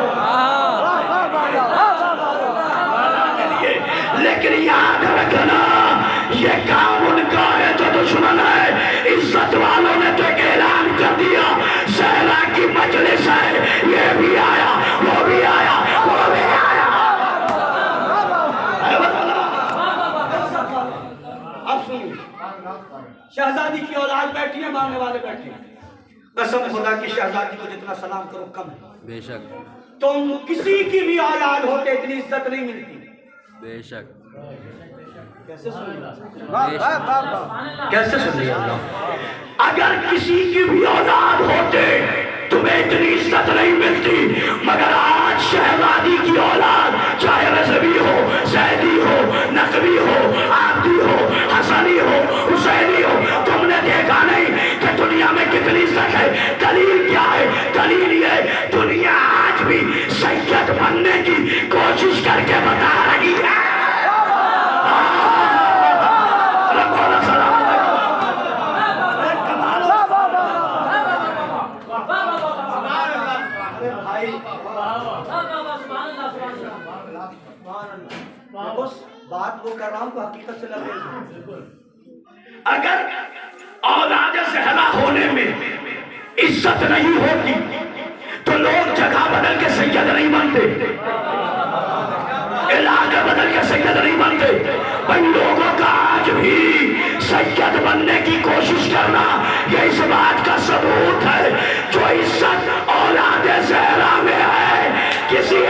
के लिए। लेकिन याद रखना ये काम उनका है जो दुश्मन है। इज्जत वालों ने तो ऐलान कर दिया सहरा की मजलिस है, ये भी आया, वो भी आया, वो भी आया। अब सुनिए, शहजादी की औलाद बैठी है, मांगने वाले बैठे हैं। कसम खुदा की शहजादी को जितना सलाम करो कम है। बेशक तुम किसी की भी औलाद होते इतनी इज्जत नहीं मिलती। बेशक कैसे सुनिए, अगर किसी की भी औलाद होते तुम्हें इतनी इज्जत नहीं मिलती, मगर आज शहजादी की औलाद चाहे रज़वी हो, सैदी हो, नकवी हो, आबदी हो, हसनी हो, हुसैनी हो, तुमने देखा नहीं कि दुनिया में कितनी इज्जत है। दलील क्या है? दलील ये दुनिया आज भी सैयद की कोशिश करके बता रही है। बात वो कर रहा हूँ तो हकीकत से लगे। अगर औलाद ज़हरा होने में इज्जत नहीं होती तो लोग जगह बदल के सैयद नहीं बनते, इलाका बदल के सैयद नहीं बनते। इन लोगों का आज भी सैयद बनने की कोशिश करना ये इस बात का सबूत है जो इज्जत औलाद ज़हरा में है किसी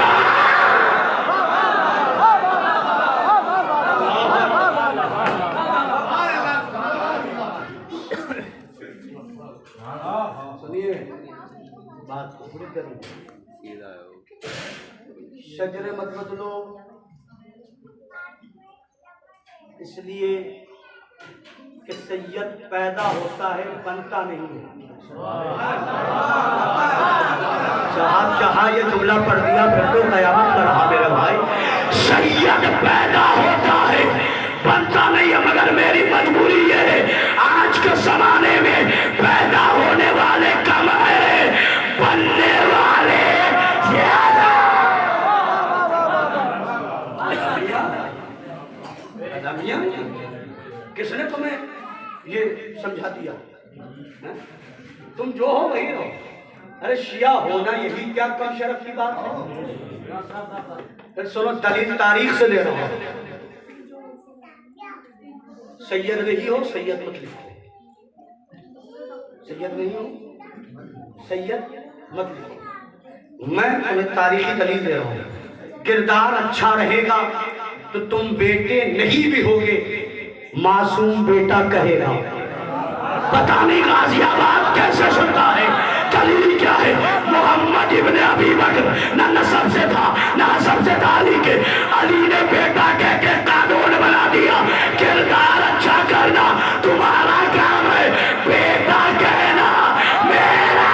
सुनिए बात को पूरी करूँ। शजरे मत बदलो इसलिए कि सैयद पैदा होता है बनता नहीं है। साहब जहाँ ये जुमला पढ़ दिया फिर तो कयामत का रहा मेरे भाई। सैयद पैदा होता है बनता नहीं है, मगर मेरी मजबूरी ये है आज के जमाने में पैदा होने वाले कम है, बनने वाले ज्यादा। किसने तुम्हें ये समझा दिया? तुम जो हो वही हो। अरे शिया होना यही क्या कम शर्फ की बात है? फिर सुनो दलील तारीख से ले रहा हूं। सैयद नहीं हो सैयद मत लिखो, सैयद नहीं हो सैयद मत लिखो। मैं तुम्हें तारीखी दलील दे रहा हूं। किरदार अच्छा रहेगा तो तुम बेटे नहीं भी होगे, मासूम बेटा कहेगा। पता नहीं गाजियाबाद कैसे सुनता है, दलील क्या है? मोहम्मद इब्ने अबी बकर न नसब से था न हसब से था अली के। अली ने बेटा कह के कानून बना दिया। किरदार अच्छा करना तुम्हारा काम है, बेटा कहना मेरा।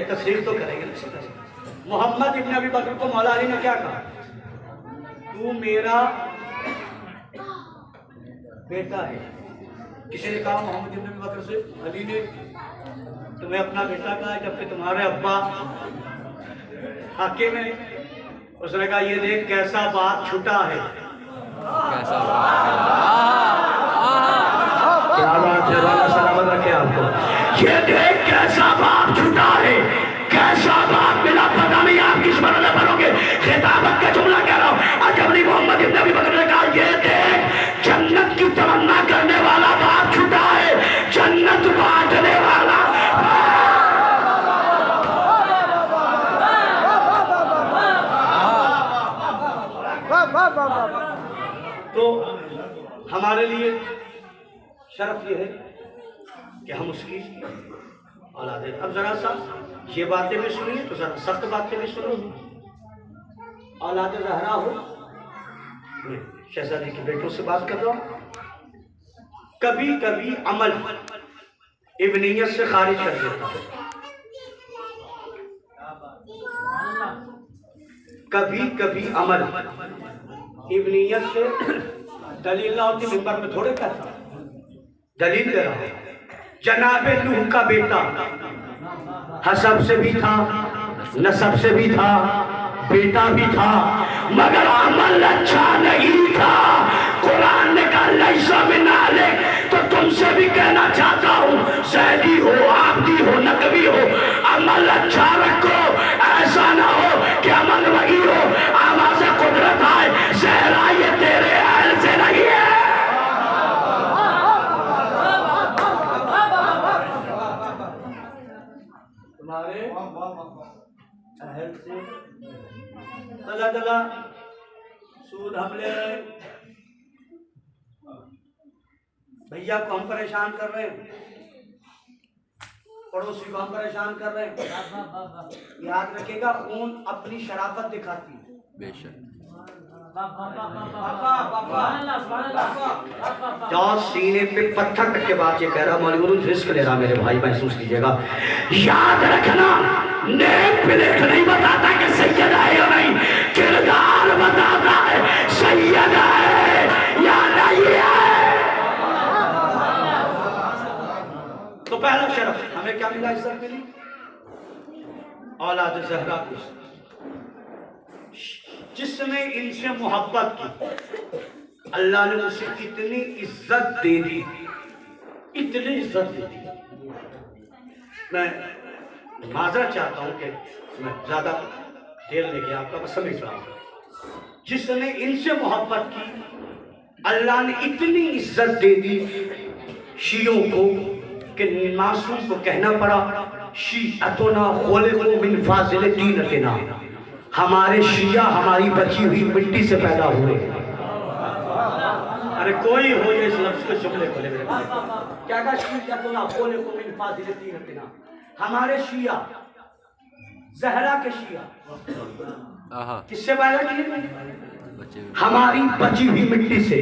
तस्लीम तो करेंगे। मोहम्मद इब्ने अबी बकर को मौला अली ने क्या कहा? तू मेरा बेटा है। किसी ने कहा मोहम्मद इब्ने अबी बकर से? अली ने तुम्हें अपना बेटा कहा जबकि तुम्हारे अब्बा हाकिम है। उसने कहा ये देख कैसा बात छुटा है। क्या बात है, वाला सलामत रखे आपको। ये देख कैसा बाप छुटा है, कैसा बाप मिला पता नहीं आप किस मरने भरोगे। खिताबत का जुमला कह रहा हूँ। अजब नहीं मोहम्मद इब्ने अबी बकर ने कहा ये देख जन्नत की तमन्ना करने वाला बाप छुटा है, जन्नत बांटने वाला। तो हमारे लिए शर्फ ये है कि हम उसकी औलाद हैं। अब जरा सा ये बातें भी सुनिए तो जरा सख्त बातें भी सुनिए। औलाद ज़हरा हो, मैं शहजादी के बेटों से बात कर रहा हूँ। कभी कभी अमल इब्नियत से खारिज कर देता है, कभी कभी अमल इब्नियत से। दलील ना होती मिंबर में थोड़े कहता, दलील दे रहा है। जनाबे नूह का बेटा हसब से भी था नसब से भी था, बेटा भी था, मगर अमल अच्छा नहीं था। कुरान ने कहा लैसा मिनाले। तो तुमसे भी कहना चाहता हूँ, सैदी हो आबदी हो नकवी हो, अमल अच्छा रखो। ऐसा ना हो कि अमल वही हो आवाज कुदरत आए ज़हरा ये तेरे अहल से नहीं है। तुम्हारे अहल से तला तला सूद हम ले रहे हैं। भैया को हम परेशान कर रहे हैं। पड़ोसी को हम परेशान कर रहे हैं। याद रखिएगा, खून अपनी शराफत दिखाती है। बेशक। जाओ सीने पे पत्थर रख के बात ये कह रहा मौलवी रिस्क ले रहा मेरे भाई, महसूस कीजिएगा। याद रखना, नेक प्लेट नहीं बताता कि सैयद है या नहीं, किरदार बताता है सैयद है या नहीं है। तो पहला शरफ हमें क्या मिला? इज्जत मिली, औलाद ज़हरा की। जिसने इनसे मोहब्बत की, अल्लाह ने उसे इतनी इज्जत दे दी, इतनी इज्जत दे दी। मैं माजरत चाहता हूं कि मैं ज्यादा देर लेके आपका मैं समझ रहा हूं। जिसने इनसे मोहब्बत की, अल्लाह ने इतनी इज्जत दे दी शियों को कि मासूम को कहना पड़ा, शीअतुना खुलिक़ू मिन फाज़िल तीनतिना, हमारे शिया हमारी बची हुई मिट्टी से पैदा हुए। अरे कोई हो ये इस लफ्ज़ को जुमले खोले मेरे भाई। क्या कहा? शीअतुना खुलिक़ू मिन फाज़िल तीनतिना, हमारे शिया, ज़हरा के शिया किससे पैदा किए? हमारी बची हुई मिट्टी से,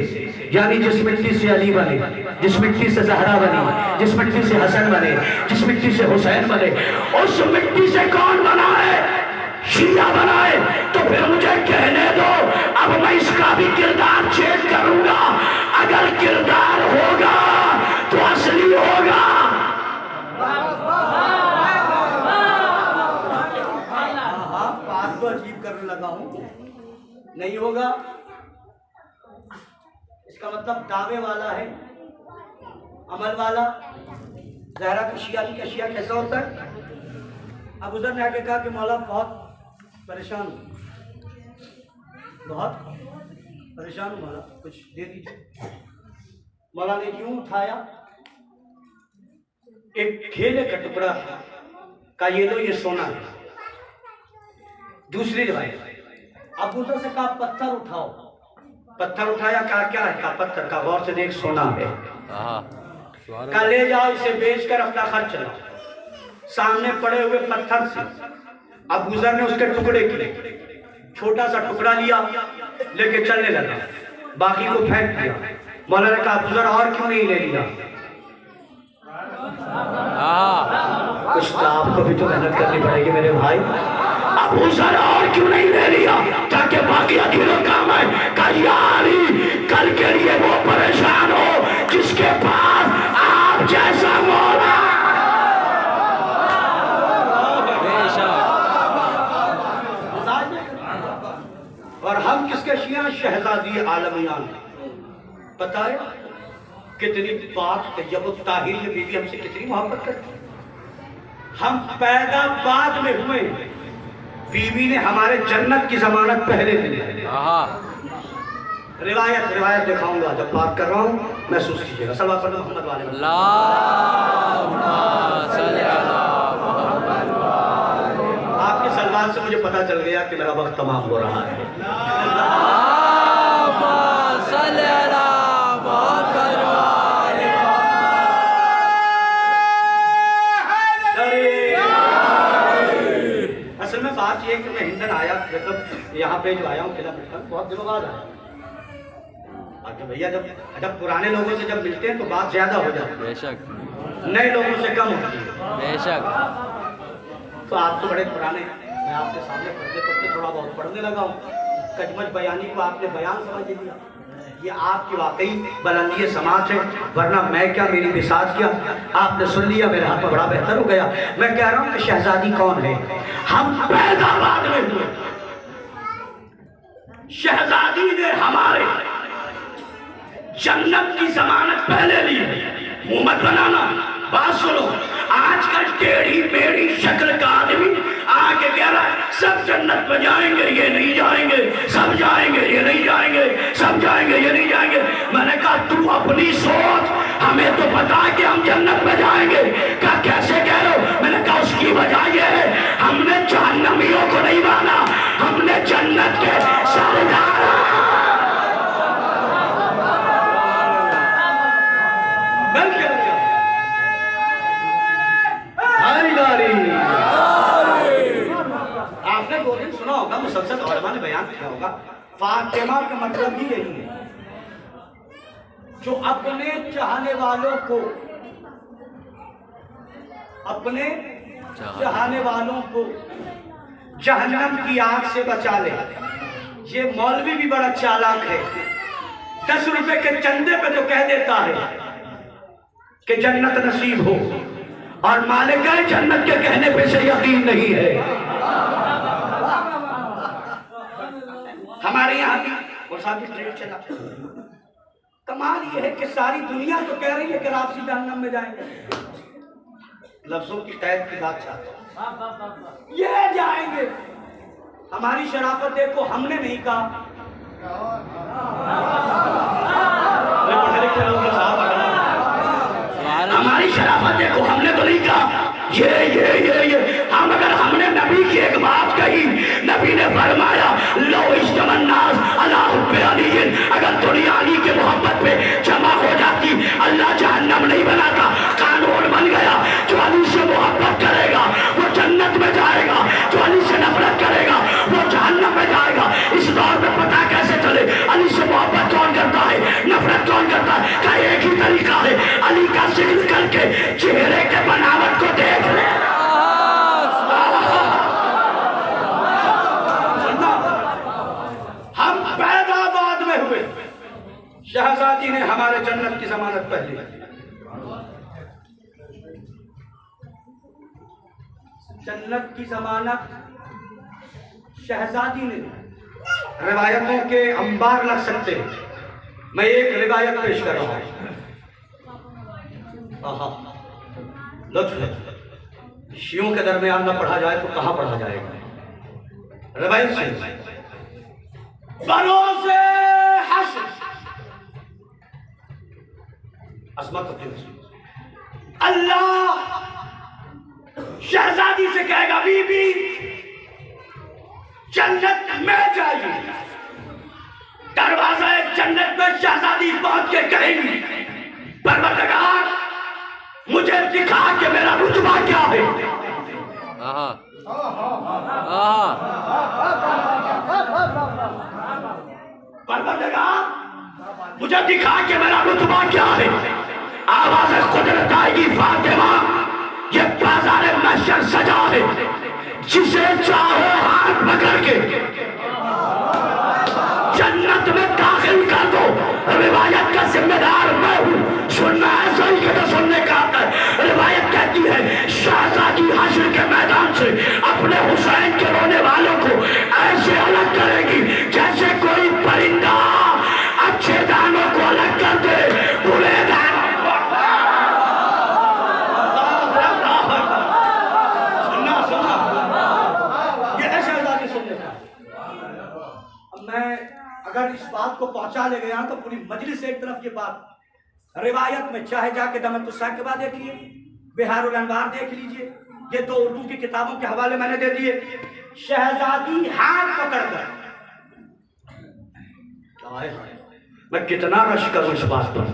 यानी जिस मिट्टी से अली बने, जिस मिट्टी से ज़हरा बने, जिस मिट्टी से हसन बने, जिस मिट्टी से हुसैन बने, उस मिट्टी से कौन बना है? शिया बनाए। तो फिर मुझे कहने दो, अब मैं इसका भी किरदार चेक करूंगा। अगर किरदार होगा तो असली होगा। बात तो अजीब करने लगा हूं, नहीं होगा इसका मतलब दावे वाला है, अमल वाला। ज़हरा का शिया कैसा होता है? अब उधर ने आके कहा कि मौला बहुत परेशान हूं, बहुत परेशान हूं मौला, कुछ दे दीजिए। मौला ने यूं उठाया, एक खेले का टुकड़ा का, ये लो ये सोना है। दूसरी रिवायत, अब उधर से कहा पत्थर उठाओ, पत्थर उठाया, कहा क्या है? कहा पत्थर का, गौर से देख सोना है। कहा ले जाओ इसे बेचकर अपना खर्च चलाओ। सामने पड़े हुए पत्थर से अब गुजर ने उसके टुकड़े किए, छोटा सा टुकड़ा लिया, लेके चलने लगा, बाकी को फेंक दिया। मौला ने कहा गुजर और क्यों नहीं ले लिया? कुछ तो आपको भी तो मेहनत करनी पड़ेगी मेरे भाई। अबू ज़र और क्यों नहीं ले लिया? ताकि बाकी अधूरा काम है। कल कल के लिए वो परेशान हो जिसके पास आप जैसा मौला। और हम किसके शिया? शहजादी आलमियान। पता है कितनी पाक तैयब ताहिर ये बीवी हमसे कितनी मोहब्बत करती। हम पैदा बाद में हुए, बीवी ने हमारे जन्नत की जमानत पहले दी। रिवायत दिखाऊंगा जब बात कर रहा हूँ, महसूस कीजिएगा। सल्लल्लाहु अलैहि वसल्लम मोहम्मद वाले आपके सलवार से मुझे पता चल गया कि मेरा वक्त तमाम हो रहा है। असल में बात यह है कि मैं हिंदन आया, मतलब यहाँ पे जो आया हूँ किला मिलकर बहुत दिनों बाद आया। तो भैया जब पुराने लोगों से जब मिलते हैं तो बात ज्यादा हो जाती है, बेशक, नए लोगों से कम होती है। बेशक। तो आप तो बड़े पुराने, मैं आपके सामने पढ़ते पढ़ते थोड़ा बहुत पढ़ने लगा हूँ। कजमत बयानी को आपने बयान समझ लिया, ये आपकी वाकई बुलंदी समाज है, वरना मैं क्या, मेरी बिसात क्या। आपने सुन लिया, मेरे हाथ में बड़ा बेहतर हो गया। मैं कह रहा हूँ कि शहजादी कौन है? हम पैदा बाद में हुए, शहजादी ने हमारे जन्नत की जमानत पहले ली। मुंह मत बनाना, बात सुनो। आजकल टेढ़ी मेढ़ी शक्ल का आदमी आके कह रहा है सब जन्नत में जाएंगे, ये नहीं जाएंगे, सब जाएंगे, ये नहीं जाएंगे, सब जाएंगे, ये नहीं जाएंगे। मैंने कहा तू अपनी सोच, हमें तो पता है कि हम जन्नत में जाएंगे। कहा कैसे कह रहे हो? मैंने कहा उसकी वजह यह है हमने जहन्नमियों को नहीं माना, हमने जन्नत के सरदार। प्यारी। आपने दो दिन सुना होगा, मुसलसल उलमा ने बयान किया होगा, फातिमा का मतलब ही यही है, जो अपने चाहने वालों को, अपने चाहने वालों को जहन्नम की आग से बचा ले। ये मौलवी भी बड़ा चालाक है, 10 रुपए के चंदे पे तो कह देता है कि जन्नत नसीब हो, और मालिक जन्नत के कहने पे से यकीन नहीं है। हमारे यहाँ भी और साथ ट्रेन चला। कमाल ये है कि सारी दुनिया तो कह रही है कि आप सीधा जहन्नम में जाएंगे, लफ्जों की कैद की बात चाहता हूं, ये जाएंगे। हमारी शराफत देखो, हमने नहीं कहा। हमारी शराफत देखो, हमने तो नहीं कहा ये हम, अगर हमने नबी की एक बात कही, नबी ने फरमाया लो इज्तमन्नास अला हुब्बे अली, अगर दुनिया अली के मोहब्बत पे जमा हो जाती, अल्लाह जहन्नम नहीं बनाता, कानून बन गया। जो अली से मोहब्बत करेगा वो जन्नत में जाएगा, जो अली से नफरत करेगा वो जहन्नम में जाएगा। इस दौर में पता कैसे चले अली से मोहब्बत कौन करता है, नफरत कौन करता है? का एक ही तरीका है, अली का जिक्र करके चेहरे के बनावट को देख ले। हम पैदा बाद में हुए, शहजादी ने हमारे जन्नत की जमानत पहली। जन्नत की जमानत शहजादी ने, रिवायतों के अंबार लग सकते हैं। मैं एक रिवायत पेश कर रहा हूं, लुत्फ शियों के दरमियान न पढ़ा जाए तो कहां पढ़ा जाएगा। रिवायत से बरोज़े हश्र, असमत अल्लाह शहजादी से कहेगा बीबी जन्नत में जाइए। दरवाजा जन्नत में शहजादी पहुंच के कहेगी परवरदिगार मुझे दिखा के मेरा रुतबा क्या है। परवरदिगार मुझे दिखा के मेरा रुतबा क्या है। आवाज कुदरत आएगी फातिमा ये बाजार महशर सजा है, जिसे चाहो हाथ पकड़ के जन्नत में दाखिल कर दो। रिवायत का जिम्मेदार मैं हूं, सुनना है सही के तो सुनने का आता है। रिवायत कहती है शहजादी हश्र के मैदान से अपने हुसैन के रोने वालों को ऐसे अलग करेगी जैसे कोई परिंदा अच्छे दानों को अलग कर दे बुरे दानों को। सुनना ये है शहजादी सुनने का। अब मैं अगर इस बात को पहुंचा ले गया तो पूरी मजलिस से एक तरफ ये बात रिवायत में, चाहे जाके दमन-उस-साकिबा देखिए, बिहारुल अनवार देख लीजिए, ये दो उर्दू की किताबों के हवाले मैंने दे दिए। शहजादी हाथ पकड़कर, मैं कितना रश करूं इस बात पर,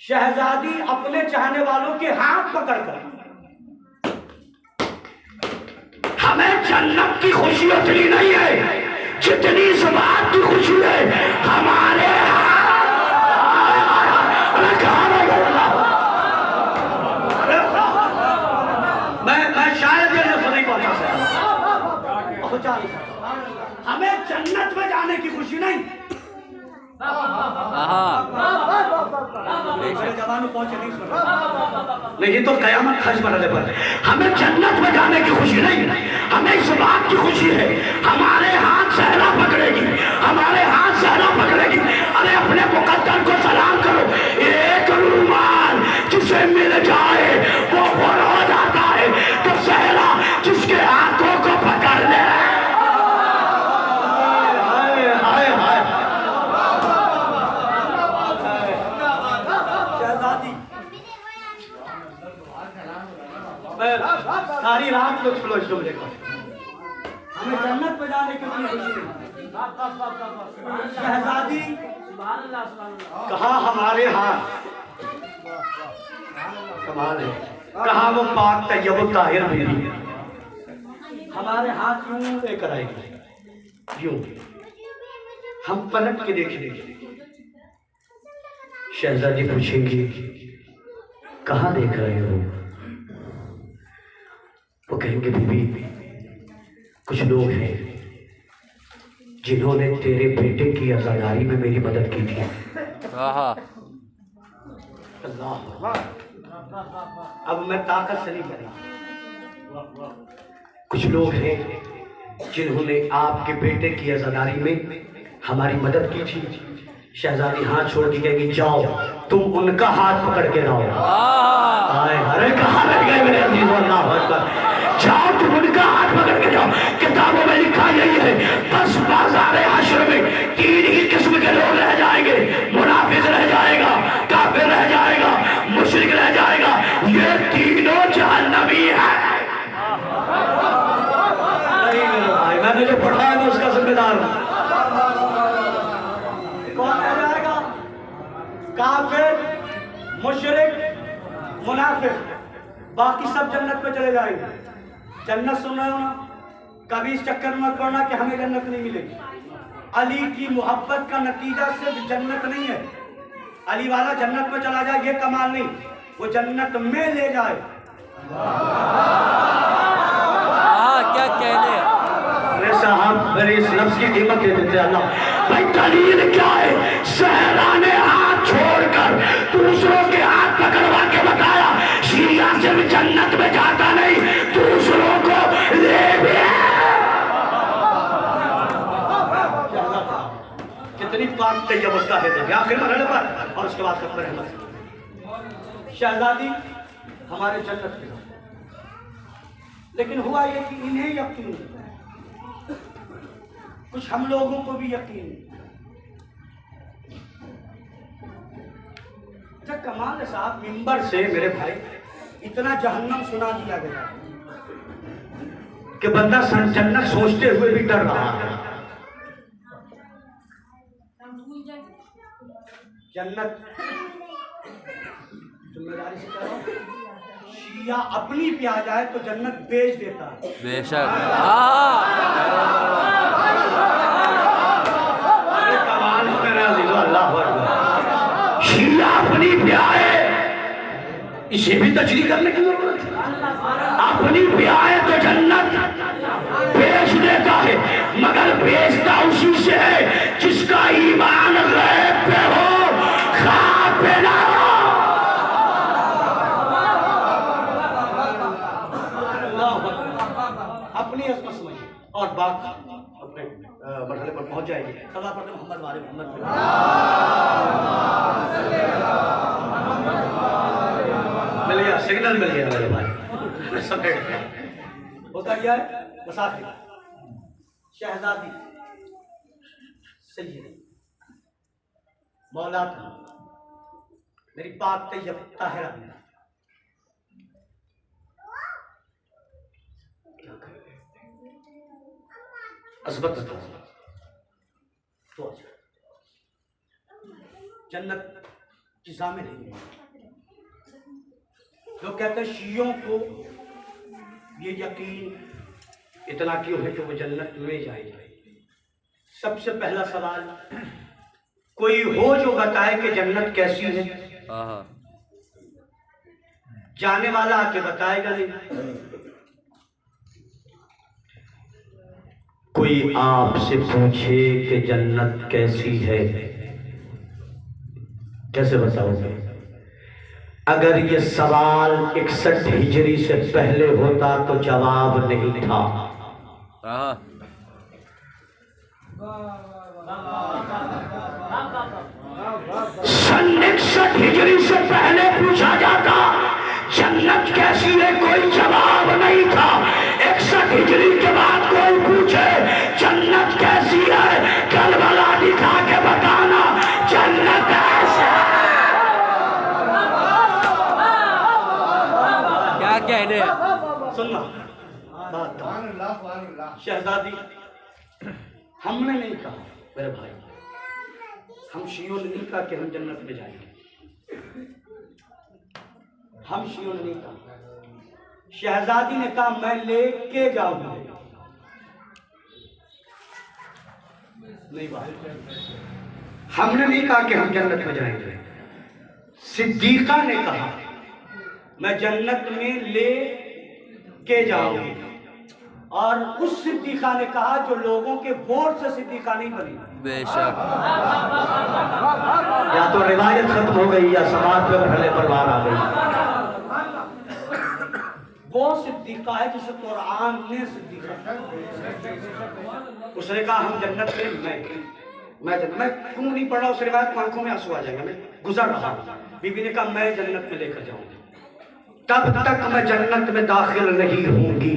शहजादी अपने चाहने वालों के हाथ पकड़कर, हमें जन्नत की खुशी उतनी नहीं है जितनी इस बात की खुशी है हमारे मैं शायद ये लफ्ज़ नहीं पहुंचा सकता। हमें जन्नत में जाने की खुशी नहीं, जवानों पहुंचे नहीं तो कयामत खर्च मरने पर। हमें जन्नत में जाने की खुशी नहीं, हमें इस बात की खुशी है हमारे हाथ सहरा पकड़ेगी, हमारे हाथ सहरा पकड़ेगी। अरे अपने मुकद्दर को सलाम करो, एक रूमाल जिसे मिल जाए वो फौर हो जाता है, तो सहरा जिसके हाथों को पकड़ ले। सारी रात लोग फ्लोज मिलेगा, हमें जन्नत में जाने की कोई खुशी नहीं। शहजादी कहा हमारे हाथ, कमाल है कहा वो पाक तैयब ताहिर बीबी। हमारे हाथ यूं लेकर आएगी, यूं हम पलट के देखेंगे। शहजादी पूछेंगी कहाँ देख रहे हो? वो कहेंगे बीबी कुछ लोग हैं जिन्होंने तेरे बेटे की आजादारी में मेरी मदद की थी। अल्लाह, अब मैं ताकत से नहीं करूँ। कुछ लोग हैं जिन्होंने आपके बेटे की आजादारी में हमारी मदद की थी। शहजादी हाथ छोड़ के कहेगी जाओ तुम उनका हाथ पकड़ के लाओ। आए अरे कहाँ रह गए मेरे अजीज? अल्लाह अकबर। जाओ तुम उनका हाथ पकड़ के जाओ। किताबों में लिखा यही है, बस बाजार हश्र में 3 ही किस्म के लोग रह जाएंगे। मुनाफिक रह जाएगा, काफिर रह जाएगा, मुशरिक रह जाएगा। ये तीनों जहन्नमी है। नहीं मेरे भाई, मैंने जो पढ़ा है मैं उसका जिम्मेदार हूं। कौन रह जाएगा? काफिर, मुशरिक, मुनाफिक, बाकी सब जन्नत में चले जाएंगे। जन्नत सुन रहे हो ना? कभी इस चक्कर में मत पड़ना कि हमें जन्नत नहीं मिलेगी। अली की मोहब्बत का नतीजा सिर्फ जन्नत नहीं है। अली वाला जन्नत में चला जाए ये कमाल नहीं, वो जन्नत में ले जाए। क्या कहने? अरे साहब मेरे इस लफ्ज की कीमत दे देते अल्लाह। भाई दलील क्या है? सहरा ने हाथ छोड़कर दूसरों के हाथ पकड़वा के बताया शिया सिर्फ जन्नत में जाता नहीं, दूसरों को ले भी। कितनी पाक तैयबता है आखिर मरहले पर। और उसके बाद सब रहमत। शहजादी हमारे जन्नत में, लेकिन हुआ ये कि इन्हें यकीन, कुछ हम लोगों को भी यकीन। अच्छा कमाल है साहब, मिंबर से मेरे भाई इतना जहन्नम सुना दिया गया कि बंदा जन्नत सोचते हुए भी डर रहा है। जन्नत जिम्मेदारी से कह रहा हूं, शिया अपनी पे आ जाए तो जन्नत बेच देता है। बेशक। कमाल है मेरा अजीज़ो, अल्लाह अकबर। शिया अपनी पे आए, इसे भी तजरीह करने की जरूरत है। अपनी पे आए तो जन्नत बेच देता है, मगर बेचता उसी से है जिसका ईमान गैब पे हो, ख्वाब पे ना हो। अपनी असमत समझिए और बात अपने मरहले पर पहुंच जाएगी। सदा पर मोहम्मद वाले मोहम्मद मिल गया, सिग्नल मिल गया मेरे भाई। सब होता क्या है? मुसाफिर, शहजादी, सैयद, मौला था मेरी पाक तैयब ताहिरा। अज़मत तो जन्नत की सामने नहीं है। लोग कहते हैं शियों को ये यकीन इतना क्यों है कि वो जन्नत में जाएंगे। सबसे पहला सवाल, कोई हो जो बताए कि जन्नत कैसी है? जाने वाला आके बताएगा नहीं। कोई आपसे पूछे कि जन्नत कैसी है, कैसे बताओगे? अगर ये सवाल 61 हिजरी से पहले होता तो जवाब नहीं था। सन 61 हिजरी से पहले पूछा जाता जन्नत कैसी है, कोई जवाब नहीं था। 61 हिजरी के बाद कोई पूछे जन्नत कैसी है, करबला दिखा के बताना जन्नत ऐसा। क्या कहने? सुनना बात, शहजादी हमने नहीं कहा मेरे भाई, हम शियों ने नहीं कहा कि हम जन्नत में जाएंगे। हम शियों ने नहीं कहा। शहजादी ने कहा मैं लेके जाऊंगा। नहीं बात, हमने नहीं कहा कि हम जन्नत में जाएंगे। सिद्दीका ने कहा मैं जन्नत में ले के जाऊंगी। और उस सिद्दीका ने कहा जो लोगों के वोट से सिद्दीका नहीं बनी। बेशक। या तो रिवायत खत्म हो गई या समाज पे भले परवार आ गई। वो सिद्दीका है जिसे कुरान ने सिद्दीका। उसने कहा हम जन्नत में मैं क्यों नहीं पढ़ रहा उस रिवायत को, आंखों में आंसू आ जाएगा। मैं गुजर रहा हूँ। बीबी ने कहा मैं जन्नत में लेकर जाऊंगी। तब तक मैं जन्नत में दाखिल नहीं होंगी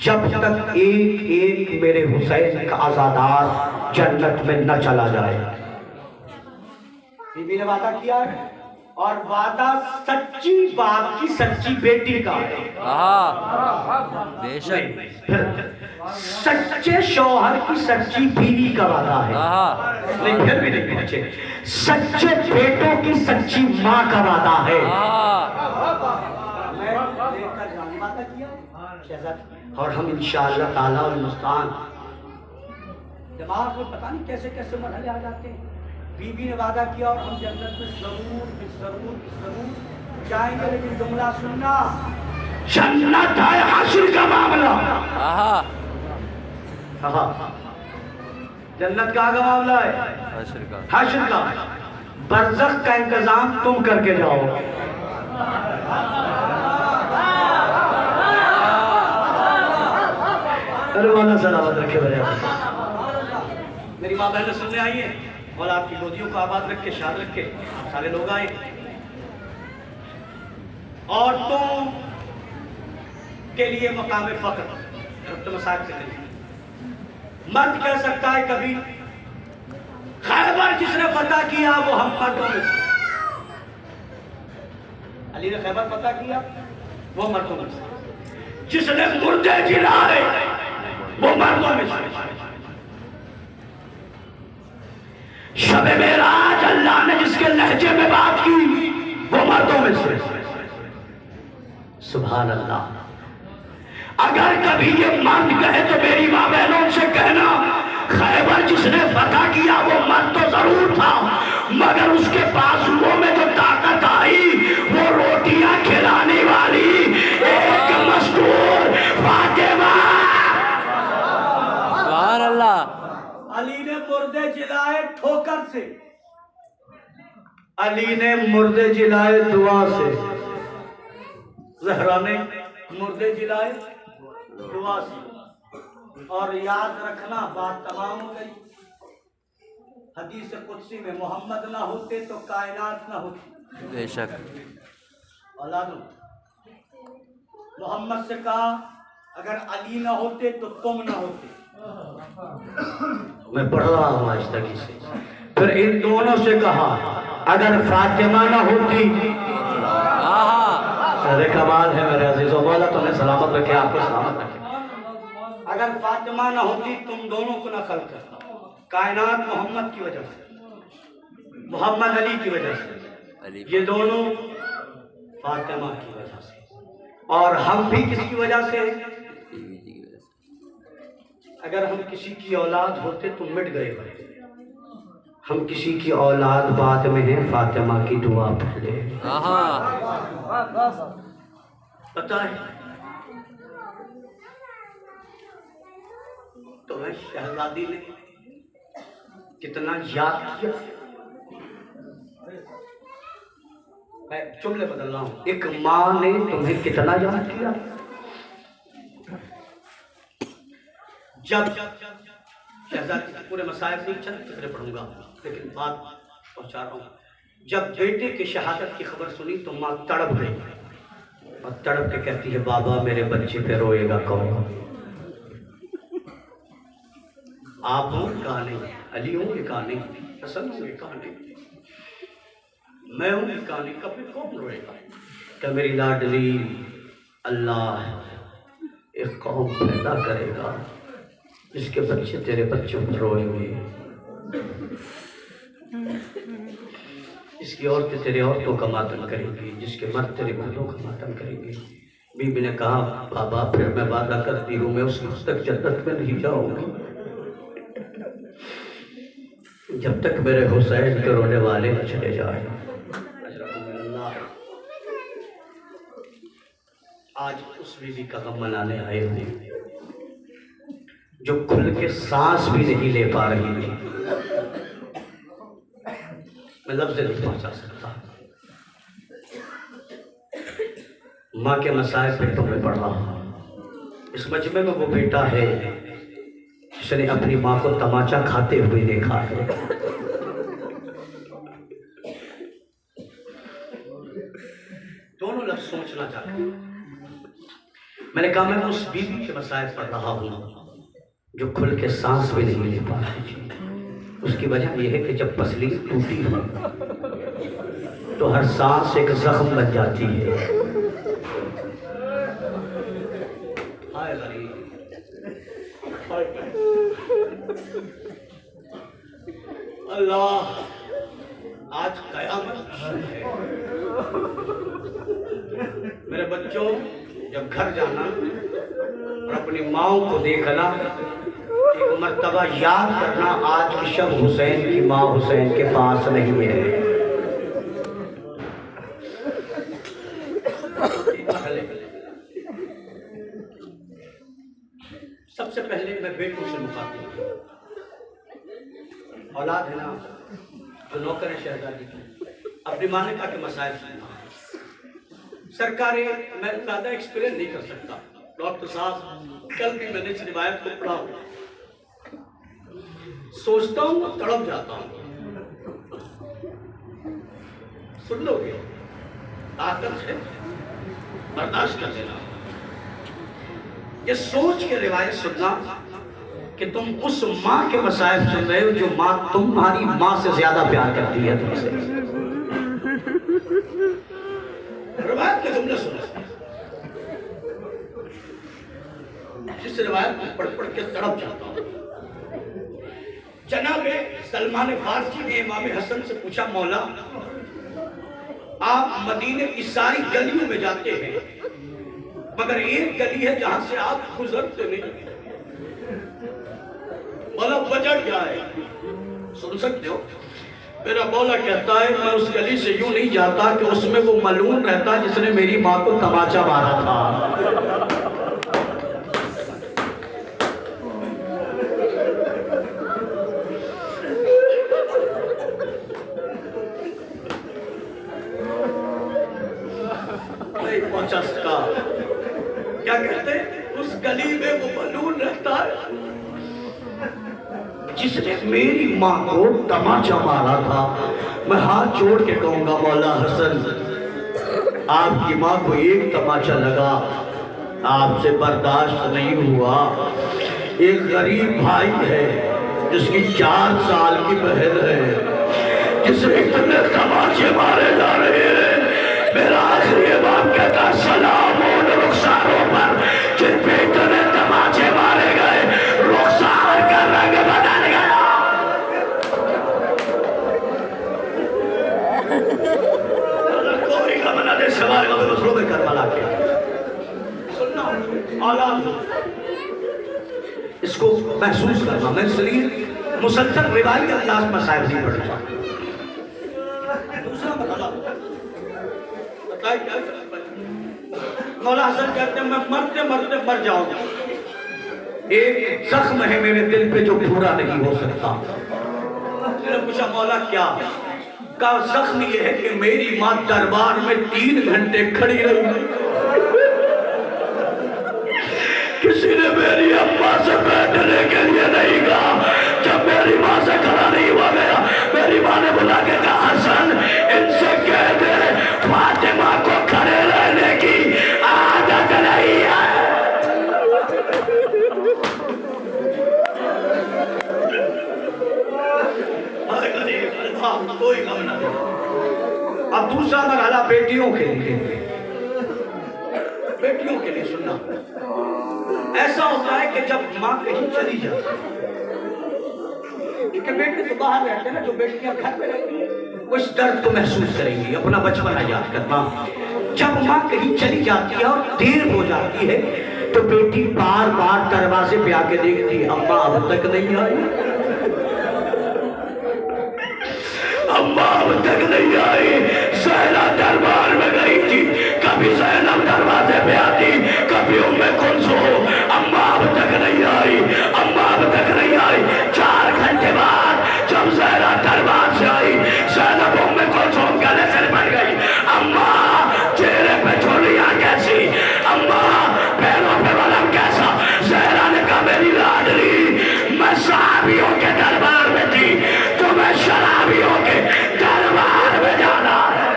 जब तक एक एक मेरे हुसैन का आजादार जन्नत में न चला जाए। बीबी ने वादा किया है और वादा सच्ची बाप की सच्ची बेटी का है। बेशक। सच्चे शौहर की सच्ची बीवी का वादा है। नहीं फिर भी नहीं पहुंचे। सच्चे बेटों की सच्ची माँ का वादा है। मैं लेकर जाने वादा किया और हम इंशाअल्लाह ताला और मुस्तान। दिमाग में पता नहीं कैसे कैसे मरहले आ जाते हैं। बीबी ने वादा किया और हम जन्नत में जरूर जाएंगे, लेकिन जुमला सुनना, जन्नत है हासिल का मामला। जन्नत का मामला है हासिल का। बरज़ख का इंतजाम तुम करके जाओ। अरे वाला सलामत रखे मेरे। मेरी माँ बहन सुनने आई है और आपकी गोदियों को आबाद रखे, शाद रखे। सारे लोग आए। औरतों के लिए मकाम फख्र तो मसाज के लिए मर्द कह सकता है कभी खैबर जिसने फतह किया वो हम मर्दों में से। अली ने खैबर फतह किया वो मर्दों में से। जिसने मुर्दे जिलाए वो मर्दों में से। शबे मेराज अल्लाह ने जिसके लहजे में बात की वो मर्दों में से। सुभान अल्लाह। अगर कभी ये मर्द कहे तो मेरी माँ बहनों से कहना खैबर जिसने फतह किया वो मर्द तो जरूर था, मगर उसके पास मुंह में जो ताकत आई वो रोटियां खिलाने वाली एक मशहूर फातिमा। सुभान अल्लाह। अली ने मुर्दे जिलाए ठोकर से। अली ने मुर्दे जिलाए दुआ से। ज़हरा ने मुर्दे जिलाए दुआ से। और याद रखना बात तमाम हो गई। हदीस कुदसी में मोहम्मद ना होते तो कायनात ना होती। बेशक। औलादों मोहम्मद से कहा अगर अली ना होते तो तुम ना होते। मैं पढ़ रहा हूँ आज तक इसे। फिर इन दोनों से कहा अगर फातिमा ना होती। अरे कमाल है मेरे अजीजों। मौला तुम्हें सलामत रखे, आपको सलामत रखे। अगर फातिमा ना होती तुम दोनों को ना खल्क करता। कायनात मोहम्मद की वजह से, मोहम्मद अली की वजह से, ये दोनों फातिमा की वजह से। और हम भी किसकी वजह से? अगर हम किसी की औलाद होते तो मिट गए होते। हम किसी की औलाद बाद में है, फातिमा की दुआ पहले। पता है तो मैं शहजादी ने कितना याद किया। मैं जुमले बदल रहा हूं। एक माँ ने तुम्हें कितना याद किया। जब शहजादी पूरे मसाइल नहीं चंद फिक्रे पढ़ूंगा, लेकिन बात पहुंचा रहा हूं। जब बेटे की शहादत की खबर सुनी तो माँ तड़प गई और तड़प के कहती है बाबा मेरे बच्चे पे रोएगा कौन? आप हो कहा नहीं, अली होंगे कहा नहीं, हसन होंगे कहा नहीं, मैं हूँ कहा नहीं, कभी कौन रोएगा? क्या मेरी लाडली अल्लाह एक कौम पैदा करेगा जिसके बच्चे तेरे बच्चों पर रोएंगे। इसकी औरतें तेरे औरतों का मातम करेंगी, जिसके मर्द तेरे मर्दों का मातम करेंगे। बीबी ने कहा बाबा फिर मैं वादा करती हूँ मैं उस वक्त तक जन्नत में नहीं जाऊंगी जब तक मेरे हुसैन के रोने वाले न चले जाए। आज उस बीवी का गम मनाने आए हुए जो खुल के सांस भी नहीं ले पा रही थी। मैं लफ्ज़ नहीं पहुंचा सकता। माँ के मसाइल पेटों में पड़ रहा। इस मजमे में वो बेटा है जिसने अपनी माँ को तमाचा खाते हुए देखा है। दोनों लफ्ज़ सोचना चाहते हैं। मैंने कहा मैं उस बीवी के मसाइल पढ़ रहा हूँ जो खुल के सांस भी नहीं ले पा रही थी। उसकी वजह यह है कि जब पसली टूटी हो तो हर सांस एक जख्म बन जाती है। अल्लाह आज कयामत है। मेरे बच्चों जब घर जाना और अपनी माओ को देखना एक मर्तबा याद करना आज की शब हुसैन की माँ हुसैन के पास नहीं है। सबसे पहले मैं बेटों से मुखातिब हूं। औलाद है ना जो नौकर है शहजादी की, अपनी माँ ने कहा कि मसाइल सुनना। सरकारी मैं ज़्यादा एक्सपीरियंस नहीं कर सकता। डॉक्टर साहब कल भी मैंने इस रिवायत को पढ़ा, सोचता हूँ तड़प जाता हूँ। सुन लोगे आदत से बर्दाश्त कर देना। ये सोच के रिवायत सुनना कि तुम उस माँ के मसाइब सुन रहे हो जो माँ तुम्हारी माँ से ज्यादा प्यार करती है तुमसे। रिवायत के जुमले सुनो। जिस रिवायत को पढ़ पढ़ के तड़प जाता हूँ। जनाबे सलमान फारसी ने इमाम हसन से पूछा मौला आप मदीने की सारी गलियों में जाते हैं मगर एक गली है जहां से आप गुजरते नहीं, मौला वजह क्या है? सुन सकते हो? मेरा मौला कहता है मैं उस गली से यूं नहीं जाता कि उसमें वो मलून रहता जिसने मेरी माँ को तमाचा मारा था। नहीं पहुंचा सका। क्या कहते हैं? उस गली में वो मलून रहता है जिसने मेरी माँ को तमाचा मारा था। मैं हाथ जोड़ के कहूंगा मौला हसन आपकी माँ को एक तमाचा लगा, आपसे बर्दाश्त नहीं हुआ। एक गरीब भाई है जिसकी 4 साल की बहन है जिसे इतने तमाचे मारे जा रहे हैं। मेरा आखिरी बाप कहता सलाम उन रुखसारों पर जिन पे इतने तमाचे मारे गए, रुखसार का रंग बदल गया। कोई गमला दे सवार का दूसरों में करबला के सुनना औलाद इसको महसूस करना। मैं इसलिए मुसलसल रिवायत अंदाज मसाइल नहीं पढ़ूंगा। दूसरा मसला मौला हसन कहते हैं मैं मरते मरते मर जाऊंगा। एक जख्म है मेरे दिल पे जो पूरा नहीं हो सकता। मैंने पूछा मौला क्या? का जख्म ये है कि मेरी माँ दरबार में 3 घंटे खड़ी रही। किसी ने मेरी अम्मा से बैठने के लिए नहीं कहा। जब मेरी माँ से खड़ा नहीं हुआ गया, मेरी माँ ने बुला के कहा हसन इनसे कह दे फातिमा को खड़े रहने की आदत नहीं है। कोई गम ना। अब दूसरा मरहला बेटियों के लिए। बेटियों के लिए सुनना ऐसा होता है कि जब माँ कहीं चली जाती है, क्योंकि बेटे तो बाहर रहते हैं ना, जो बेटियां घर में रहती हैं वो इस दर्द को महसूस करेंगी। अपना बचपना याद करना, जब माँ कहीं चली जाती है और देर हो जाती है तो बेटी बार बार दरवाजे पे आके देखती है, अम्मा अब तक नहीं आई, अम्मा अब तक नहीं आई। ज़हरा दरबार में गई थी, कभी ज़ैनब दरवाजे पे आती, कभी उम्मे कुलसूम, अम्मा अब तक नहीं आई, अम्मा अब तक नहीं आई। 4 घंटे बाद जब ज़हरा दरबार से आई, ज़ैनब उम्मे कुलसूम गले से लिपट गई, अम्मा चेहरे पे चोलियां कैसी, अम्मा पैरों पे वलम कैसा। ज़हरा ने कहा मेरी लाडली, मैं साहबियों के दरबार में थी, तुम्हें शराबियों के दरबार में जाना है।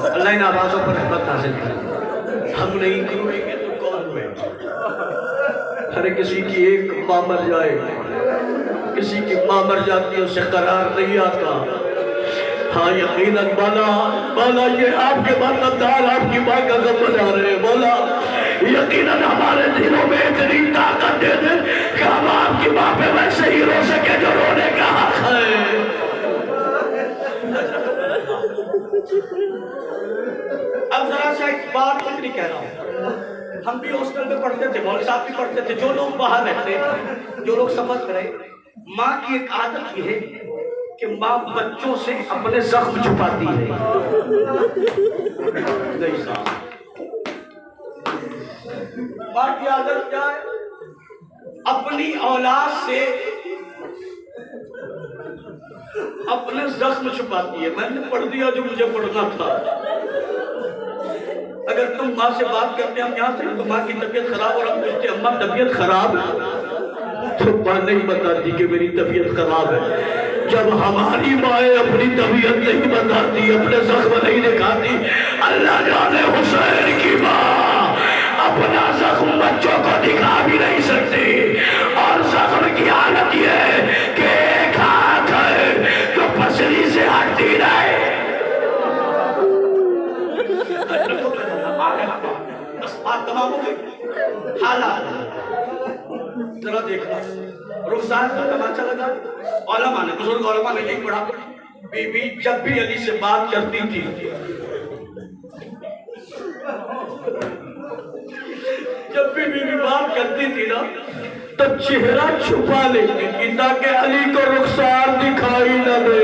अल्लाह इन आवाज़ों पर रहमत नाज़िल करे। हम नहीं करेंगे तो कौन हुए? हर किसी की एक माँ मर जाए, किसी की माँ मर जाती है उसे करार नहीं आता। हाँ यकीनन मौला ये आपके मातादार आपकी माँ का गम बना रहे हैं। मौला यकीनन हमारे दिलों में इतनी ताकत दे दे कि हम आपकी माँ पे वैसे ही रो सके जो रोने का हक है। अब जरा सा एक बात नहीं कह रहा हूँ, हम भी हॉस्टल में पढ़ते थे, मौलवी साहब भी पढ़ते थे, जो लोग बाहर रहते, जो लोग सफर करें, माँ की एक आदत ये है कि माँ बच्चों से अपने जख्म छुपाती है। नहीं साहब, माँ की आदत क्या है? अपनी औलाद से अपने जख्म छुपाती है। मैंने पढ़ दिया जो मुझे पढ़ना था। अगर तुम माँ से बात करते हम यहाँ से, तो माँ की तबीयत खराब और हम पूछते अम्मा तबीयत खराब, तो माँ नहीं बताती कि मेरी तबीयत खराब है। जब हमारी माएँ अपनी तबीयत नहीं बताती, अपने जख्म नहीं दिखाती, अल्लाह जाने हुसैन की माँ अपना जख्म बच्चों को दिखा भी नहीं सकती। और जख्म की हालत ये है कि एक हाथ है जो पसली से हटती रहे। बात तमाम हो गई। हालात जरा देखना, रुखसार का तमाचा लगा। औलमा ने, बुजुर्ग औलमा ने यही पढ़ा, बीबी जब भी अली से बात करती थी, जब भी बीबी बात करती थी ना, तो चेहरा छुपा लेती थी ताकि अली को रुखसार दिखाई न दे।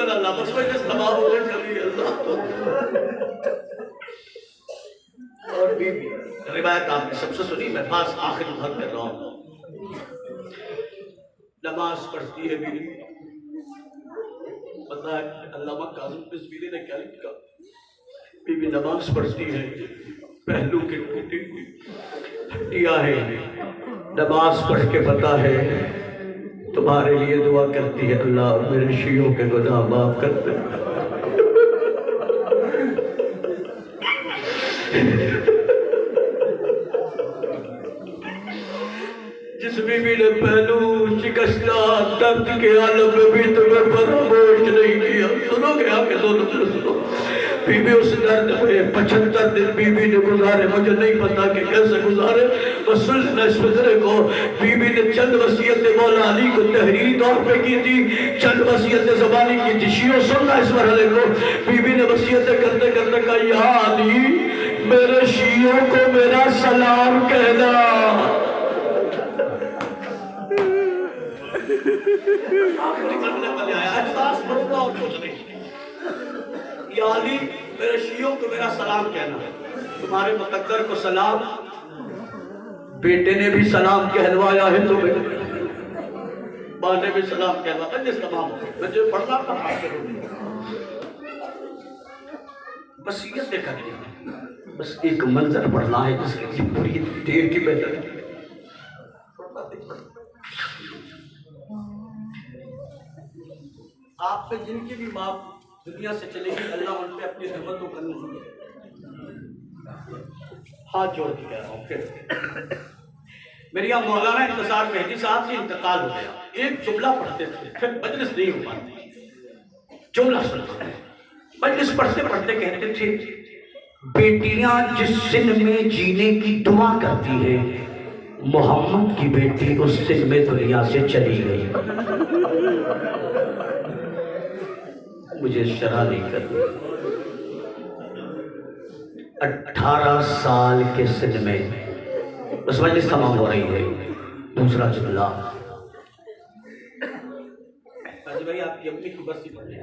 अल्लाह बस तबाह हो गए चली अल्लाह। और बीबी रिवायत आपने सबसे सुनी, मैं पास आखिरी भर कर रहा हूँ। नमाज पढ़ती है बीबी, पता है अल्लामा काज़िम रिज़वी ने क्या लिखा? बीबी नमाज पढ़ती है, पहलू की टूटी हड्डियां है, नमाज पढ़ के पता है तुम्हारे लिए दुआ करती है, अल्लाह मेरे शियों के गुनाह माफ कर दे। जिस बीबी ने पहलू शिकस्ता दर्द के आलम में भी तुम्हें फरामोश नहीं किया, सुनोगे आके सुनो। बीबी उस दर्द में 75 दिन बीबी ने गुजारे, मुझे नहीं पता कि कैसे गुजारे, बस सुन इस फिक्रे को। बीबी ने चंद वसीयतें मौला अली को तहरीरी तौर पे की थी, चंद वसीयतें ज़बानी की थी। शियो सुनना इस मरहले को। बीबी ने वसीयतें करते करते कहा, या अली मेरे शियों को मेरा सलाम कहना। और कुछ नहीं, या अली मेरे शियों को मेरा सलाम कहना, तुम्हारे मुकद्दर को सलाम। बेटे ने भी सलाम कहलवाया है तुम्हें, माँ ने भी सलाम कहलवाया। जिस तमाम मुझे पढ़ना पड़ा, वसीयतें करनी है, बस एक मंजर पढ़ना है जिसके लिए पूरी देर की मेहनत। आप पे जिनकी भी माँ दुनिया से चलेगी, अल्लाह उन पे अपनी रहमतों का नज़ूल हाथ जोड़ के कह रहा हूँ। फिर मेरे यहाँ मौलाना इंतजार मेहदी साहब से इंतकाल हो गया। एक जुमला पढ़ते थे, फिर मजलिस नहीं हो पाती, जुमला सुनते थे। मजलिस पढ़ते पढ़ते कहते थे, बेटियां जिस सिन में जीने की दुआ करती है, मोहम्मद की बेटी उस सिन में दुनिया से चली गई। मुझे शरा नहीं करनी। 18 साल के सिन में उस मजलिस तमाम हो रही है। दूसरा जुमला, भाई आपकी अपनी की बस्ती पढ़ने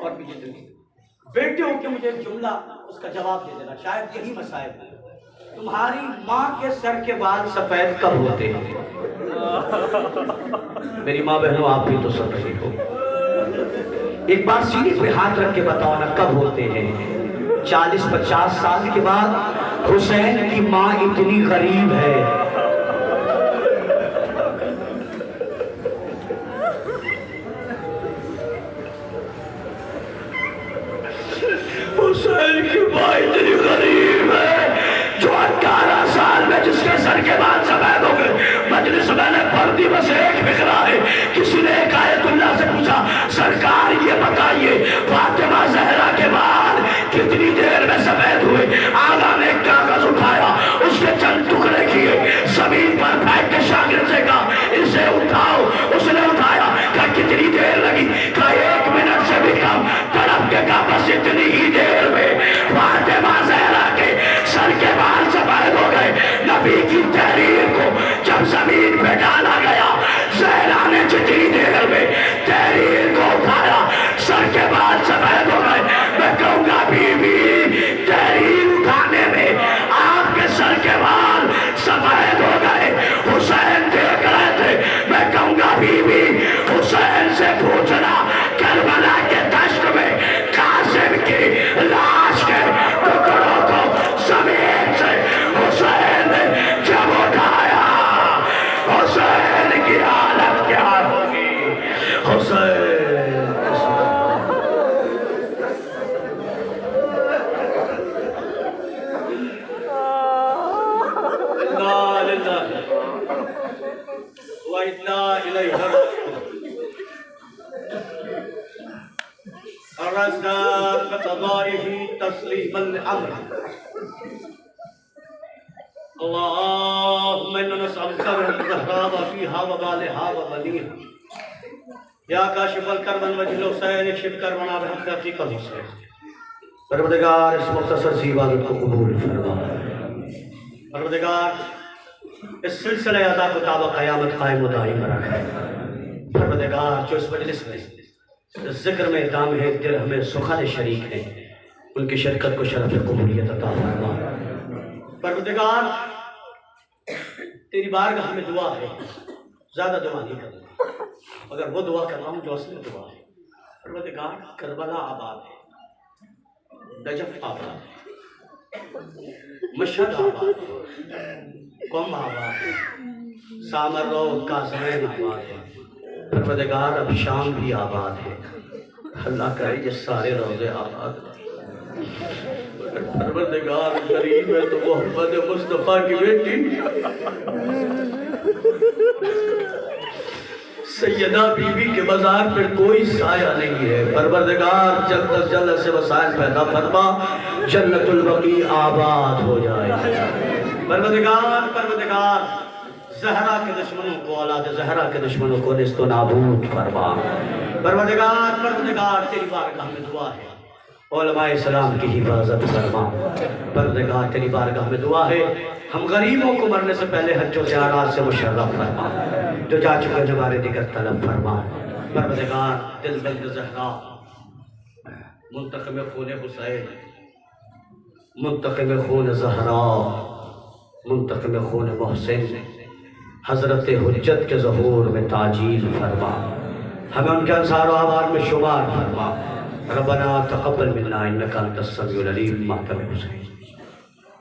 और भी जितनी बेटियों के मुझे एक जुमला उसका जवाब दे देना, शायद यही मसाइल है। तुम्हारी माँ के सर के बाल सफेद कब होते हैं? मेरी माँ बहनों, आप भी तो सुन रही हो, एक बार सीने पे हाथ रख के बताओ ना, कब होते हैं? 40-50 साल के बाद। हुसैन की माँ इतनी गरीब है, हुसैन की माँ इतनी गरीब है जो 18 साल में जिसके सर के बाल सफेद हो गए। मजलिस मैंने पर्दी में से एक फिक्रा है। किसी ने एक आयतुल्लाह से पूछा, सरकार ये बताइए फातिमा जहरा के बाल कितनी देर में सफेद हुए? आगा ने एक कागज उठाया, उसके चंद टुकड़े किए, जमीन पर फेंक के शागिर्द से कहा, इसे उठाओ। उसने उठाया, कहा कितनी देर लगी? कहा 1 मिनट से भी कम। तड़प के कहा बस इतनी ही देर में फातिमा जहरा के सर के बाल सफेद हो गए। नबी की तहरीर को जब जमीन पे डाला गया, जहरा ने जितनी देर में तहरीर को उठाया, सर के बाल सफेद हो गए। मैं कहूंगा बीबी, तहरीर उठाने में आपके सर के बाल सफेद हो गए, हुसैन देख रहे थे। मैं कहूंगा बीबी, हुसैन से पूछना करबला के दश्त में कासिम की लाश के टुकड़ों को जमीन से हुसैन ने जब उठाया, हुसैन की हालत क्या होगी? हुसैन परवरदिगार इस मुख्तसर सी इबादत को कबूल फरमा। परवरदिगार इस सिलसिले अदा को ताबा क़यामत कायम दाइम रखे। परवरदिगार जो इस मजलिस में जिक्र में दाम है, दिल में सुखाने शरीक हैं, उनकी शिरकत को शरफ कबूलियत अता फरमा। परवरदिगार तेरी बारगाह में दुआ है, ज़्यादा दुआ नहीं करना, अगर वो दुआ कर रहा हूँ जो असली दुआ है। परवरदिगार करबला आबाद है, नजफ आबाद है, मशहद आबाद है, कौम आबाद है, सामर काज़मैन आबाद है। परवरदिगार अब शाम भी आबाद है। अल्लाह करे ये सारे रोज़े आबाद। परवरदिगार गरीब है तो मोहम्मद मुस्तफ़ा की बेटी सैयदा बीबी के बाजार पर कोई साया नहीं है। परवरदिगार जल्द अज जल्द से वसाइल पैदा फरमा, जन्नतुल बकी आबाद हो जाए। परवरदिगार ज़हरा के दुश्मनों को, औलाद ज़हरा के दुश्मनों को निस्तो नाबूद फरमा। परवरदिगार तेरी बारगाह में दुआ है, उलमाए इस्लाम की हिफाजत फरमा। परवरदिगार तेरी बारगाह में दुआ है, हम गरीबों को मरने से पहले हज्जों से आराज से मुशर्रफ फरमा, जो जा चुके हमारे दिगर तलब फरमा। परवरदिगार दिल बंद ज़हरा, मुंतक़िम खून हुसैन, मुंतक़िम खून ज़हरा, मुंतक़िम खून मोहसिन, हज़रत हुज्जत के ज़हूर में ताजील फरमा, हमें उनके अंसार व आबाद में शुमार फरमा। रब्बना तक़ब्बल मिन्ना इन्नका अंतस समीउल अलीम। मातम हुसैन।